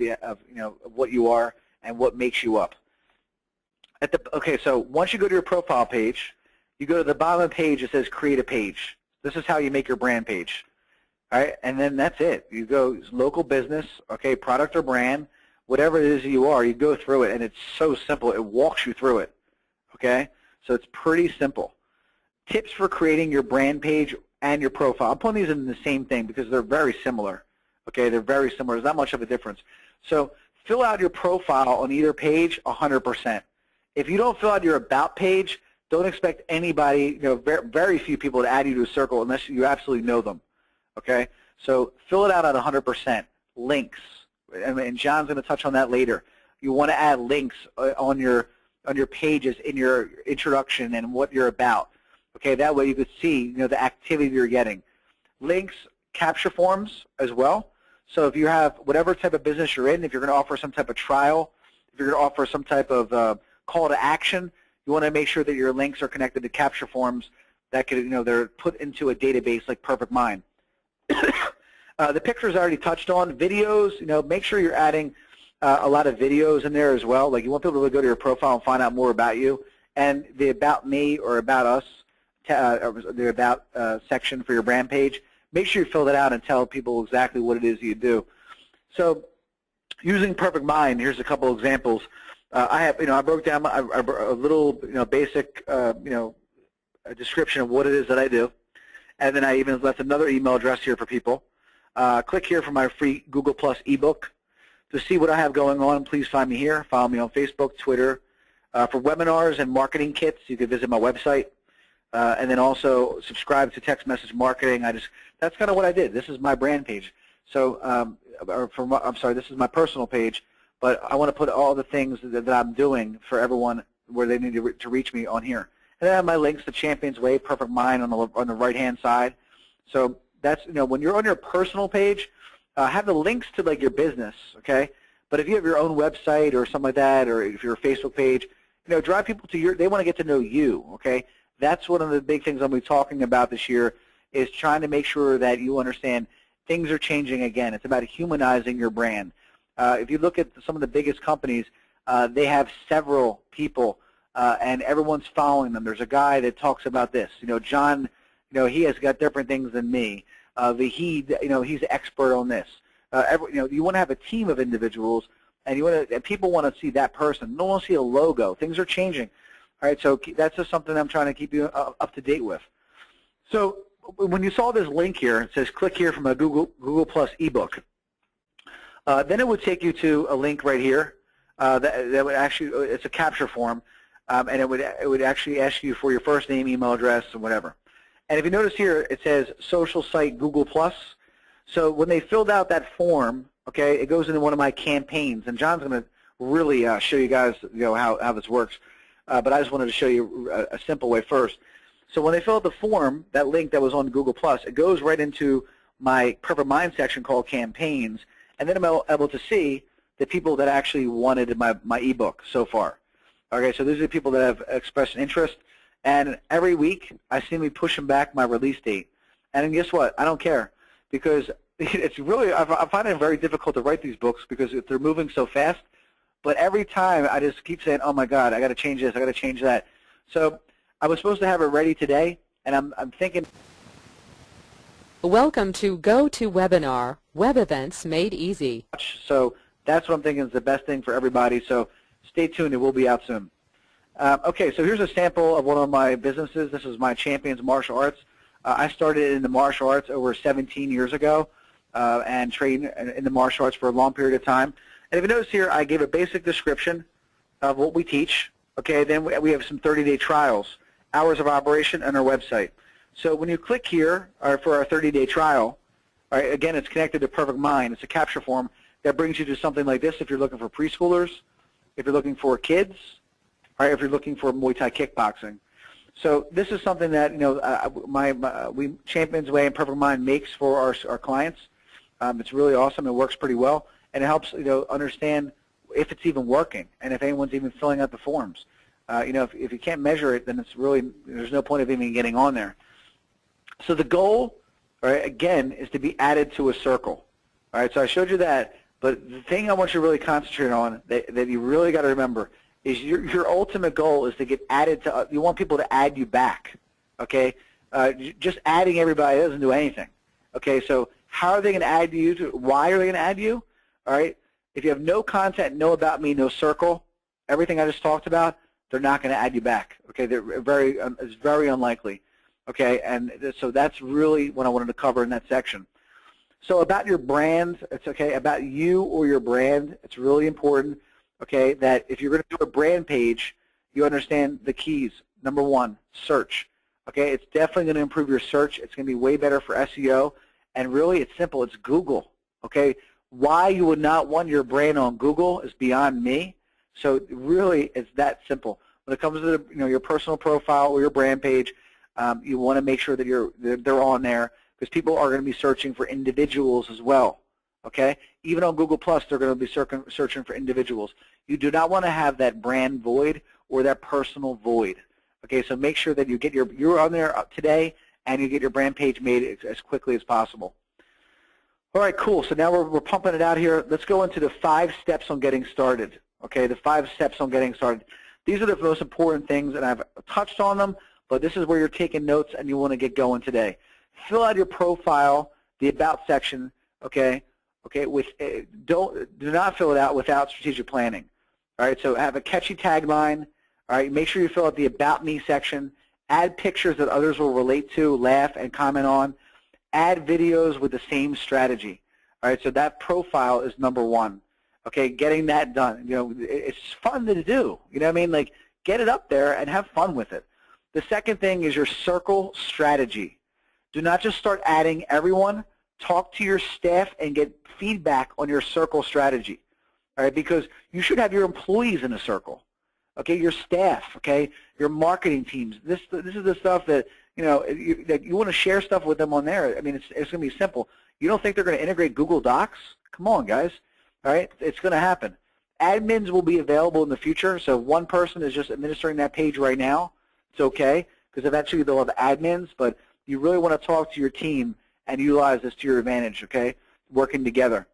Speaker 2: what you are and what makes you up. Okay, so once you go to your profile page, you go to the bottom of the page. It says create a page. This is how you make your brand page. All right, and then that's it. You go local business, okay, product or brand, whatever it is you are, you go through it, and it's so simple. It walks you through it, okay? So it's pretty simple. tips for creating your brand page and your profile. I'm putting these in the same thing because they're very similar. Okay, they're very similar. There's not much of a difference. So fill out your profile on either page 100%. If you don't fill out your about page, don't expect anybody, very few people to add you to a circle unless you absolutely know them. Okay, so fill it out at 100%. Links, and John's going to touch on that later. You want to add links on your pages in your introduction and what you're about. Okay, that way you could see the activity you're getting. Links, capture forms as well. So if you have whatever type of business you're in, if you're going to offer some type of trial, if you're going to offer some type of call to action, you want to make sure that your links are connected to capture forms that could, they're put into a database like PerfectMIND. The pictures I already touched on. Videos, make sure you're adding a lot of videos in there as well. Like you want people to go to your profile and find out more about you. And the About Me or About Us, the About section for your brand page, make sure you fill that out and tell people exactly what it is you do. So using PerfectMIND, here's a couple examples. I broke down a little, basic, a description of what it is that I do. And then I even left another email address here for people. Click here for my free Google Plus ebook. To see what I have going on, please find me here. Follow me on Facebook, Twitter. For webinars and marketing kits, you can visit my website. And then also subscribe to text message marketing. That's kind of what I did. This is my brand page. So, this is my personal page, but I want to put all the things that I'm doing for everyone where they need to reach me on here. And then I have my links to Champion's Way, PerfectMIND on the right-hand side. So that's, when you're on your personal page, have the links to like your business, okay? But if you have your own website or something like that, or if you're a Facebook page, drive people to they want to get to know you, okay? That's one of the big things I'm going to be talking about this year, is trying to make sure that you understand things are changing again. It's about humanizing your brand. If you look at some of the biggest companies, they have several people, and everyone's following them. There's a guy that talks about this. John, he has got different things than me. He's an expert on this. You want to have a team of individuals, and people want to see that person. They don't want to see a logo. Things are changing. All right, so that's just something I'm trying to keep you up to date with. So when you saw this link here, it says click here from a Google Plus ebook. Then it would take you to a link right here that would actually, it's a capture form, and it would actually ask you for your first name, email address, and whatever. And if you notice here, it says social site Google Plus. So when they filled out that form, okay, it goes into one of my campaigns, and John's going to really show you guys, how this works. But I just wanted to show you a simple way first. So when they fill out the form, that link that was on Google Plus, it goes right into my PerfectMIND section called Campaigns, and then I'm able to see the people that actually wanted my ebook so far. Okay, so these are the people that have expressed an interest, and every week I seem to be pushing back my release date. And guess what? I don't care, because it's really, I find it very difficult to write these books because they're moving so fast. But every time I just keep saying, oh my God, I got to change this, I got to change that. So I was supposed to have it ready today, and I'm thinking.
Speaker 3: Welcome to GoToWebinar, Web Events Made Easy.
Speaker 2: So that's what I'm thinking is the best thing for everybody. So stay tuned, it will be out soon. Okay, so here's a sample of one of my businesses. This is my Champions Martial Arts. I started in the martial arts over 17 years ago and trained in the martial arts for a long period of time. And if you notice here, I gave a basic description of what we teach. Okay, then we have some 30-day trials, hours of operation, on our website. So when you click here for our 30-day trial, all right, again, it's connected to PerfectMIND. It's a capture form that brings you to something like this if you're looking for preschoolers, if you're looking for kids, all right, if you're looking for Muay Thai kickboxing. So this is something that we Champions Way and PerfectMIND makes for our clients. It's really awesome. It works pretty well, and it helps understand if it's even working and if anyone's even filling out the forms. If you can't measure it, then it's really, there's no point of even getting on there. So the goal, all right, again, is to be added to a circle. All right, so I showed you that, but the thing I want you to really concentrate on that you really got to remember is your ultimate goal is to get added to. You want people to add you back. Okay, just adding everybody doesn't do anything. Okay, so how are they going to add you? Why are they going to add you? All right, if you have no content, no about me, no circle, everything I just talked about, they're not going to add you back. Okay, it's very unlikely. Okay, and so that's really what I wanted to cover in that section. So about your brand, it's okay, about you or your brand, it's really important, okay, that if you're going to do a brand page, you understand the keys. Number one, search. Okay, it's definitely going to improve your search. It's going to be way better for SEO, and really it's simple. It's Google. Okay, why you would not want your brand on Google is beyond me. So really, it's that simple. When it comes to your personal profile or your brand page, you want to make sure that they're on there, because people are going to be searching for individuals as well. Okay, even on Google Plus, they're going to be searching for individuals. You do not want to have that brand void or that personal void. Okay, so make sure that you get you're on there today, and you get your brand page made as quickly as possible. All right, cool. So now we're pumping it out here. Let's go into the 5 steps on getting started. Okay, the 5 steps on getting started. These are the most important things, and I've touched on them, but this is where you're taking notes and you want to get going today. Fill out your profile, the About section. Okay, do not fill it out without strategic planning. All right, so have a catchy tagline. All right, make sure you fill out the About Me section. Add pictures that others will relate to, laugh, and comment on. Add videos with the same strategy. All right, so that profile is number 1. Okay, getting that done. It's fun to do. You know what I mean? Like, get it up there and have fun with it. The second thing is your circle strategy. Do not just start adding everyone. Talk to your staff and get feedback on your circle strategy. All right, because you should have your employees in a circle. Okay, your staff. Okay, your marketing teams. This is the stuff that that you want to share stuff with them on there. I mean, it's going to be simple. You don't think they're going to integrate Google Docs? Come on, guys. All right, it's going to happen. Admins will be available in the future, so if one person is just administering that page right now, it's okay, because eventually they'll have admins, but you really want to talk to your team and utilize this to your advantage, okay, working together.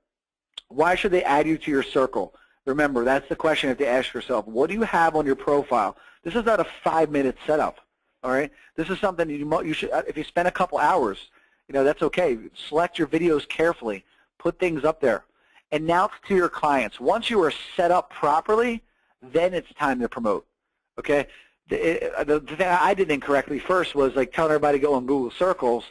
Speaker 2: Why should they add you to your circle? Remember, that's the question you have to ask yourself. What do you have on your profile? This is not a 5-minute setup, all right? This is something you should, if you spend a couple hours, that's okay. Select your videos carefully. Put things up there. Announce to your clients. Once you are set up properly, then it's time to promote, okay? The thing I did incorrectly first was like telling everybody to go on Google Circles,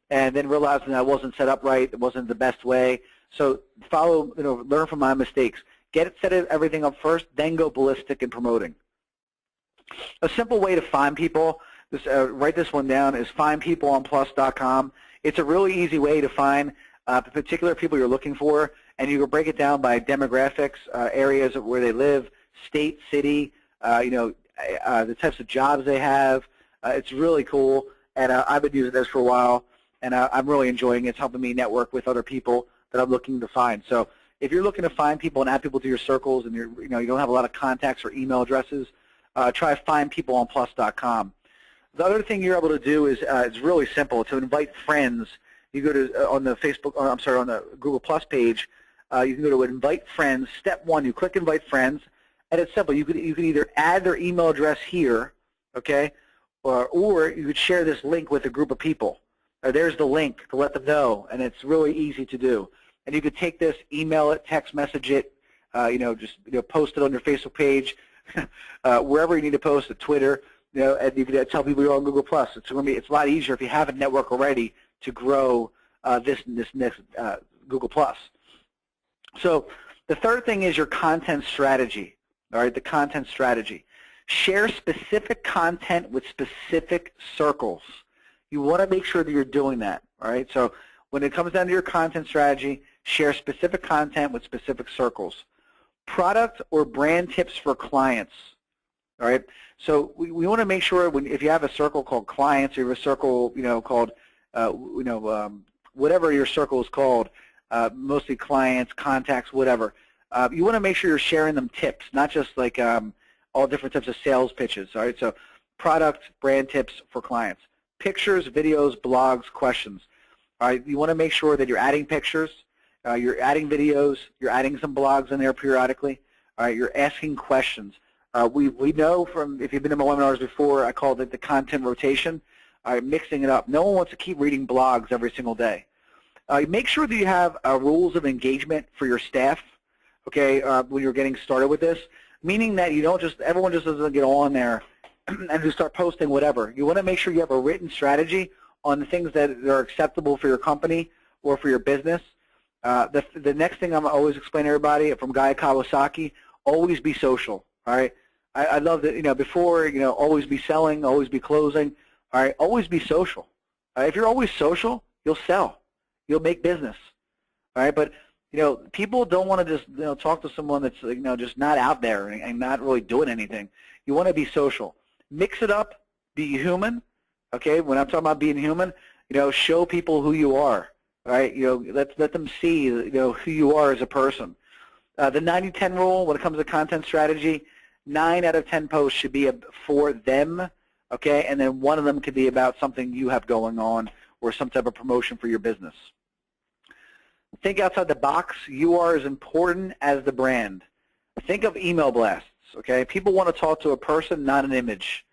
Speaker 2: and then realizing I wasn't set up right, it wasn't the best way. So learn from my mistakes. Set everything up first, then go ballistic in promoting. A simple way to find people, write this one down, is findpeopleonplus.com. It's a really easy way to find the particular people you're looking for, and you can break it down by demographics, areas of where they live, state, city, the types of jobs they have. It's really cool, and I've been using this for a while, and I'm really enjoying it. It's helping me network with other people that I'm looking to find. So if you're looking to find people and add people to your circles, and you don't have a lot of contacts or email addresses, try findpeopleonplus.com. The other thing you're able to do is it's really simple. To invite friends, you go to on the Google Plus page. You can go to invite friends. Step 1, you click invite friends, and it's simple. You could either add their email address here, okay, or you could share this link with a group of people. There's the link to let them know, and it's really easy to do. And you could take this, email it, text message it, just post it on your Facebook page, wherever you need to post it, Twitter, and you can tell people you're on Google Plus. It's a lot easier if you have a network already to grow this next Google Plus. So the third thing is your content strategy. All right, the content strategy. Share specific content with specific circles. You want to make sure that you're doing that. All right, so when it comes down to your content strategy, share specific content with specific circles. Product or brand tips for clients. All right, so we want to make sure if you have a circle called clients, or you have a circle called whatever your circle is called, mostly clients, contacts, whatever. You want to make sure you're sharing them tips, not just like all different types of sales pitches. All right, so product, brand tips for clients. Pictures, videos, blogs, questions. All right, you want to make sure that you're adding pictures, you're adding videos, you're adding some blogs in there periodically. All right, you're asking questions. We know from, if you've been in my webinars before, I called it the content rotation. All right, mixing it up. No one wants to keep reading blogs every single day. Make sure that you have rules of engagement for your staff, okay, when you're getting started with this, meaning that you don't everyone just doesn't get on there and just start posting whatever. You want to make sure you have a written strategy on the things that are acceptable for your company or for your business. The next thing I'm always explaining to everybody from Guy Kawasaki, always be social, all right? I love that, before, always be selling, always be closing, all right? Always be social. All right? If you're always social, you'll sell. You'll make business, all right? But, people don't want to just, talk to someone that's, just not out there and not really doing anything. You want to be social. Mix it up, be human, okay? When I'm talking about being human, show people who you are, right? Let them see, who you are as a person. The 90-10 rule when it comes to content strategy, 9 out of 10 posts should be for them, okay? And then one of them could be about something you have going on or some type of promotion for your business. Think outside the box. You are as important as the brand. Think of email blasts, okay? People want to talk to a person, not an image.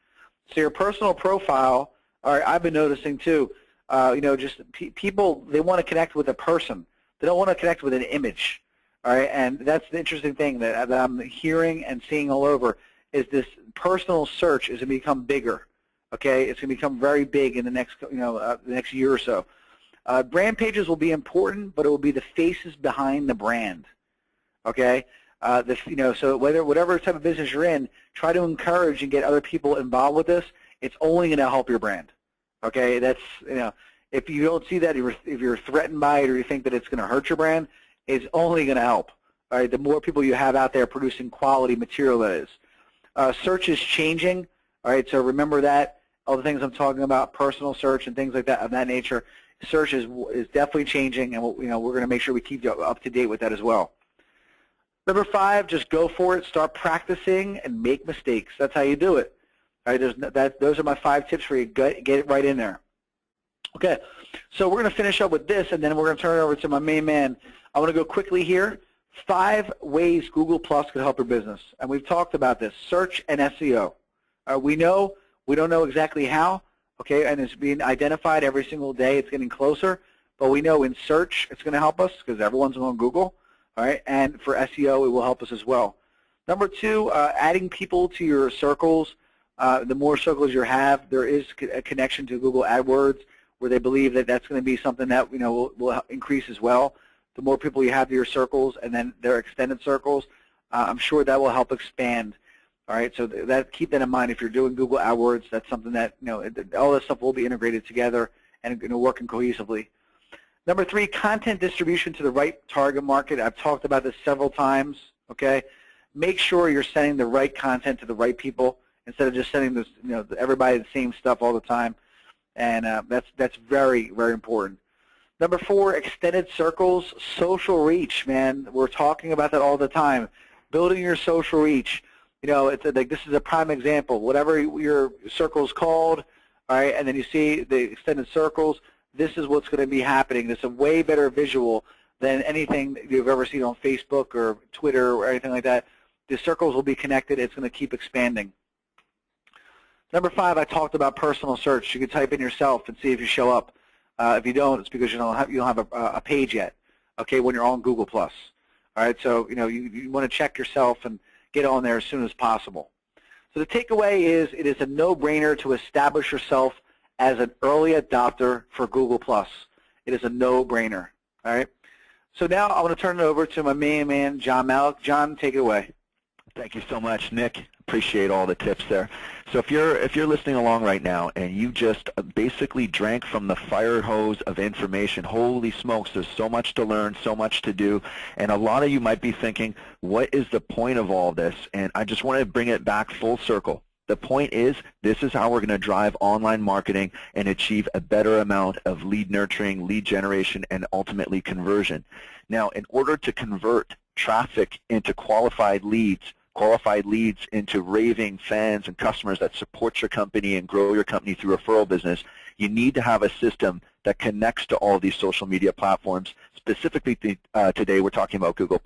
Speaker 2: So your personal profile, all right, I've been noticing too, just people, they want to connect with a person. They don't want to connect with an image. All right, and that's the interesting thing that I'm hearing and seeing all over is this personal search is going to become bigger. Okay, it's going to become very big in the next, the next year or so. Brand pages will be important, but it will be the faces behind the brand. Okay, so whatever type of business you're in, try to encourage and get other people involved with this. It's only going to help your brand. Okay, that's if you don't see that, if you're threatened by it or you think that it's going to hurt your brand, it's only going to help. All right, the more people you have out there producing quality material, that is. Search is changing. All right, so remember that. All the things I'm talking about, personal search and things like that of that nature. Search is definitely changing, and we're going to make sure we keep you up to date with that as well. Number 5, just go for it. Start practicing and make mistakes. That's how you do it. All right, those are my 5 tips for you. Get it right in there. Okay, so we're going to finish up with this, and then we're going to turn it over to my main man. I want to go quickly here. 5 ways Google Plus could help your business, and we've talked about this: search and SEO. We don't know exactly how, okay, and it's being identified every single day. It's getting closer, but we know in search it's going to help us because everyone's on Google, all right, and for SEO it will help us as well. Number 2, adding people to your circles. The more circles you have, there is a connection to Google AdWords where they believe that that's going to be something that will increase as well. The more people you have to your circles and then their extended circles, I'm sure that will help expand. All right, so keep that in mind. If you're doing Google AdWords, that's something that all this stuff will be integrated together and working cohesively. Number 3, content distribution to the right target market. I've talked about this several times. Okay, make sure you're sending the right content to the right people instead of just sending this everybody the same stuff all the time. And that's very, very important. Number 4, extended circles, social reach, man. We're talking about that all the time. Building your social reach. It's like this is a prime example. Whatever your circle's called, all right, and then you see the extended circles, this is what's going to be happening. It's a way better visual than anything you've ever seen on Facebook or Twitter or anything like that. The circles will be connected. It's going to keep expanding. Number 5, I talked about personal search. You can type in yourself and see if you show up. If you don't, it's because you don't have a page yet. Okay, when you're on Google Plus. All right, so you want to check yourself and get on there as soon as possible. So the takeaway is it is a no-brainer to establish yourself as an early adopter for Google Plus. It is a no-brainer. All right. So now I want to turn it over to my main man, John Malik. John, take it away.
Speaker 1: Thank you so much, Nick. Appreciate all the tips there. So if you're listening along right now and you just basically drank from the fire hose of information, holy smokes, there's so much to learn, so much to do, and a lot of you might be thinking, what is the point of all this? And I just want to bring it back full circle. The point is, this is how we're going to drive online marketing and achieve a better amount of lead nurturing, lead generation, and ultimately conversion. Now, in order to convert traffic into qualified leads into raving fans and customers that support your company and grow your company through referral business, you need to have a system that connects to all these social media platforms. Specifically today, we're talking about Google+.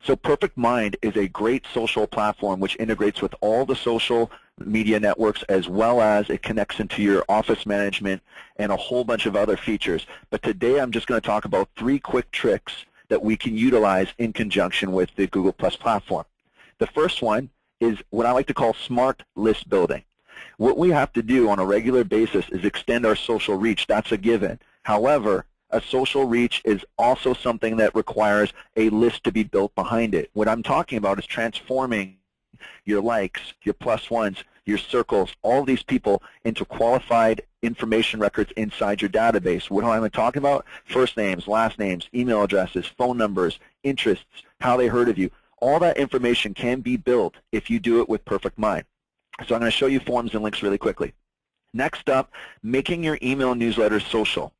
Speaker 1: So PerfectMIND is a great social platform which integrates with all the social media networks, as well as it connects into your office management and a whole bunch of other features. But today I'm just going to talk about 3 quick tricks that we can utilize in conjunction with the Google Plus platform. The first one is what I like to call smart list building. What we have to do on a regular basis is extend our social reach. That's a given. However, a social reach is also something that requires a list to be built behind it. What I'm talking about is transforming your likes, your plus ones, your circles, all these people into qualified information records inside your database. What am I talking about? First names, last names, email addresses, phone numbers, interests, how they heard of you. All that information can be built if you do it with PerfectMIND. So I'm going to show you forms and links really quickly. Next up, making your email newsletter social.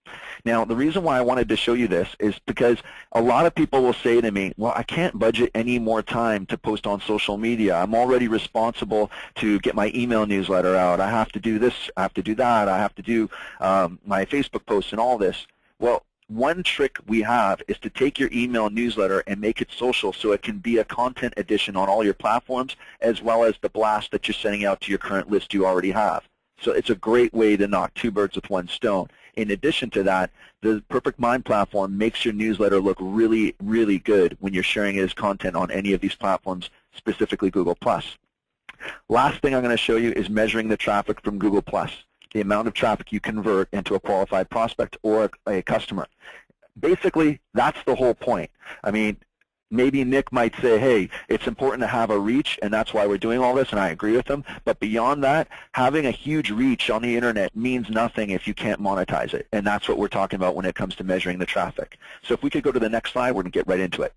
Speaker 1: Now, the reason why I wanted to show you this is because a lot of people will say to me, well, I can't budget any more time to post on social media. I'm already responsible to get my email newsletter out. I have to do this, I have to do that, I have to do my Facebook posts and all this. Well, one trick we have is to take your email newsletter and make it social so it can be a content edition on all your platforms as well as the blast that you're sending out to your current list you already have. So it's a great way to knock two birds with one stone. In addition to that, the PerfectMIND platform makes your newsletter look really, really good when you're sharing it as content on any of these platforms, specifically Google+. Last thing I'm going to show you is measuring the traffic from Google+, the amount of traffic you convert into a qualified prospect or a customer. Basically, that's the whole point. I mean, maybe Nick might say, hey, it's important to have a reach, and that's why we're doing all this, and I agree with him. But beyond that, having a huge reach on the Internet means nothing if you can't monetize it, and that's what we're talking about when it comes to measuring the traffic. So if we could go to the next slide, we're going to get right into it.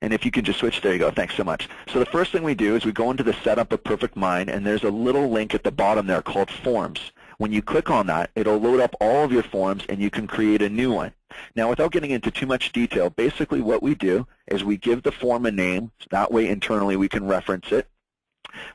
Speaker 1: And if you could just switch, there you go. Thanks so much. So the first thing we do is we go into the setup of PerfectMIND, and there's a little link at the bottom there called Forms. When you click on that, it'll load up all of your forms, and you can create a new one. Now, without getting into too much detail, basically what we do is we give the form a name. So that way, internally, we can reference it.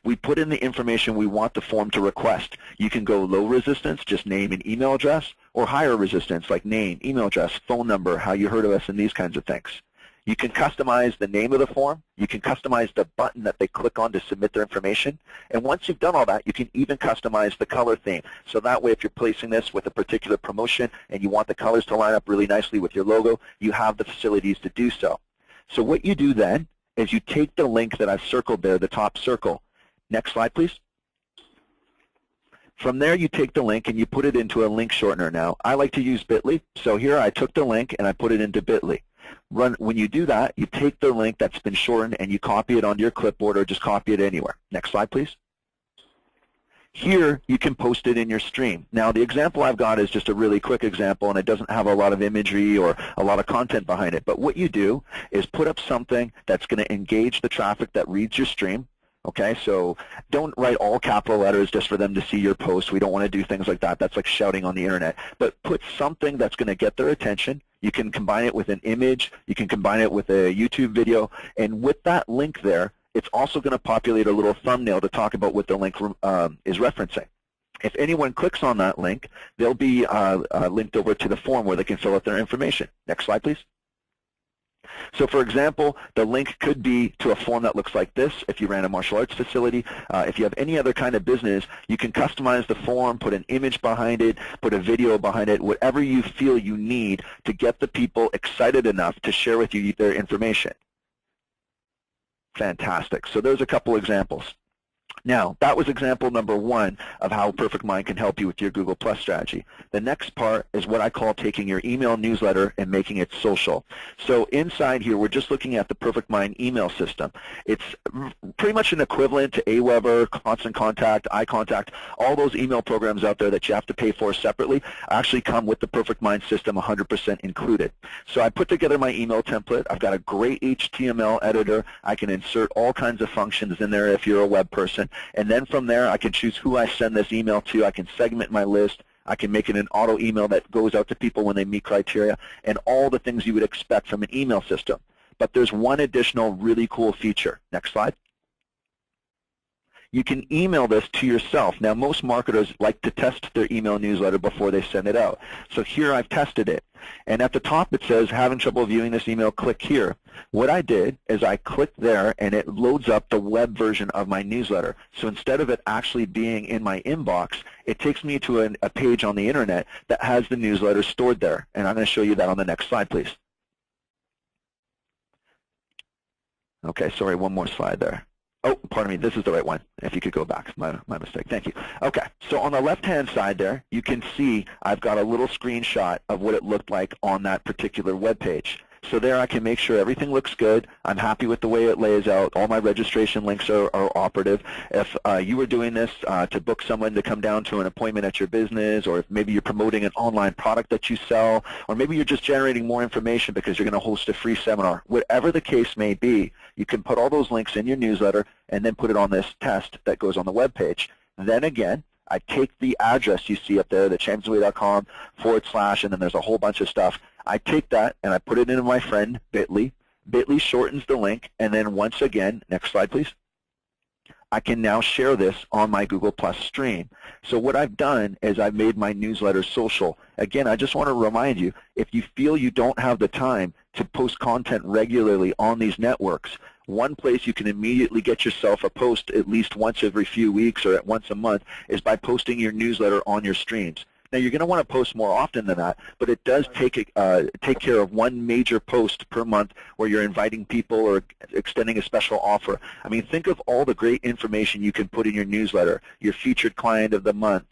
Speaker 1: We put in the information we want the form to request. You can go low resistance, just name and email address, or higher resistance, like name, email address, phone number, how you heard of us, and these kinds of things. You can customize the name of the form. You can customize the button that they click on to submit their information. And once you've done all that, you can even customize the color theme. So that way, if you're placing this with a particular promotion and you want the colors to line up really nicely with your logo, you have the facilities to do so. So what you do then is you take the link that I've circled there, the top circle. Next slide, please. From there, you take the link and you put it into a link shortener. Now, I like to use Bitly. So here I took the link and I put it into Bitly. When you do that, you take the link that's been shortened and you copy it onto your clipboard or just copy it anywhere. Next slide, please. Here, you can post it in your stream. Now, the example I've got is just a really quick example, and it doesn't have a lot of imagery or a lot of content behind it. But what you do is put up something that's going to engage the traffic that reads your stream. Okay, so don't write all capital letters just for them to see your post. We don't want to do things like that. That's like shouting on the Internet. But put something that's going to get their attention. You can combine it with an image. You can combine it with a YouTube video. And with that link there, it's also going to populate a little thumbnail to talk about what the link is referencing. If anyone clicks on that link, they'll be linked over to the form where they can fill out their information. Next slide, please. So, for example, the link could be to a form that looks like this if you ran a martial arts facility. If you have any other kind of business, you can customize the form, put an image behind it, put a video behind it, whatever you feel you need to get the people excited enough to share with you their information. Fantastic. So there's a couple examples. Now, that was example number one of how PerfectMIND can help you with your Google Plus strategy. The next part is what I call taking your email newsletter and making it social. So inside here, we're just looking at the PerfectMIND email system. It's pretty much an equivalent to Aweber, Constant Contact, iContact. All those email programs out there that you have to pay for separately actually come with the PerfectMIND system 100% included. So I put together my email template. I've got a great HTML editor. I can insert all kinds of functions in there if you're a web person. And then from there, I can choose who I send this email to. I can segment my list. I can make it an auto email that goes out to people when they meet criteria, and all the things you would expect from an email system. But there's one additional really cool feature. Next slide. You can email this to yourself. Now, most marketers like to test their email newsletter before they send it out. So here I've tested it. And at the top it says, having trouble viewing this email, click here. What I did is I clicked there and it loads up the web version of my newsletter. So instead of it actually being in my inbox, it takes me to a page on the Internet that has the newsletter stored there. And I'm going to show you that on the next slide, please. Okay, sorry, one more slide there. Oh, pardon me, this is the right one. If you could go back, my mistake. Thank you. Okay, so on the left-hand side there, you can see I've got a little screenshot of what it looked like on that particular web page. So there I can make sure everything looks good. I'm happy with the way it lays out. All my registration links are operative. If you were doing this to book someone to come down to an appointment at your business, or if maybe you're promoting an online product that you sell, or maybe you're just generating more information because you're going to host a free seminar, whatever the case may be, you can put all those links in your newsletter and then put it on this test that goes on the web page. Then again, I take the address you see up there, the championsway.com / and then there's a whole bunch of stuff. I take that and I put it into my friend Bitly. Bitly shortens the link, and then once again, next slide please, I can now share this on my Google Plus stream. So what I've done is I've made my newsletter social. Again, I just want to remind you, if you feel you don't have the time to post content regularly on these networks, one place you can immediately get yourself a post at least once every few weeks or once a month is by posting your newsletter on your streams. Now, you're going to want to post more often than that, but it does take care of one major post per month where you're inviting people or extending a special offer. I mean, think of all the great information you can put in your newsletter, your featured client of the month,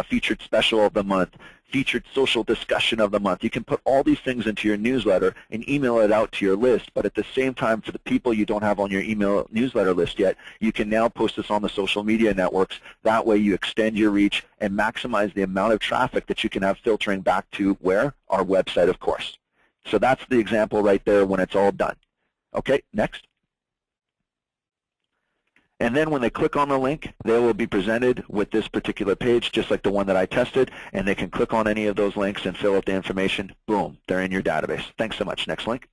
Speaker 1: featured special of the month, featured social discussion of the month. You can put all these things into your newsletter and email it out to your list, but at the same time, for the people you don't have on your email newsletter list yet, you can now post this on the social media networks. That way you extend your reach and maximize the amount of traffic that you can have filtering back to where? Our website, of course. So that's the example right there when it's all done. Okay, next. And then when they click on the link, they will be presented with this particular page, just like the one that I tested, and they can click on any of those links and fill out the information. Boom, they're in your database. Thanks so much. Next link.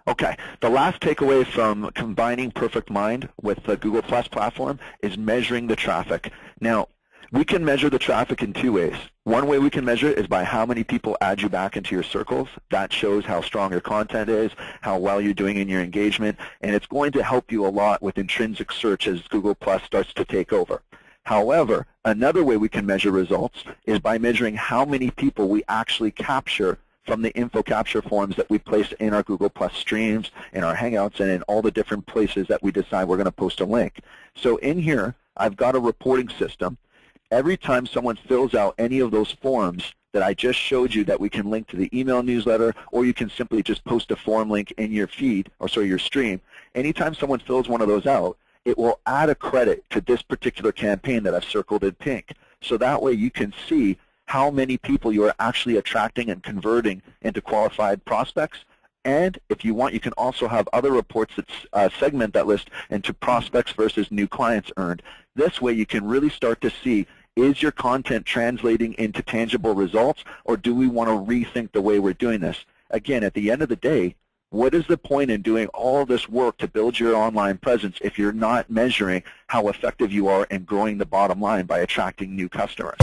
Speaker 1: Okay, the last takeaway from combining PerfectMIND with the Google Plus platform is measuring the traffic. Now, we can measure the traffic in two ways. One way we can measure it is by how many people add you back into your circles. That shows how strong your content is, how well you're doing in your engagement, and it's going to help you a lot with intrinsic search as Google Plus starts to take over. However, another way we can measure results is by measuring how many people we actually capture from the info capture forms that we place in our Google Plus streams, in our Hangouts, and in all the different places that we decide we're going to post a link. So in here, I've got a reporting system. Every time someone fills out any of those forms that I just showed you that we can link to the email newsletter, or you can simply just post a form link in your feed, or sorry, your stream, anytime someone fills one of those out, it will add a credit to this particular campaign that I've circled in pink. So that way you can see how many people you are actually attracting and converting into qualified prospects. And if you want, you can also have other reports that segment that list into prospects versus new clients earned. This way you can really start to see, is your content translating into tangible results, or do we want to rethink the way we're doing this? Again, at the end of the day, what is the point in doing all this work to build your online presence if you're not measuring how effective you are in growing the bottom line by attracting new customers?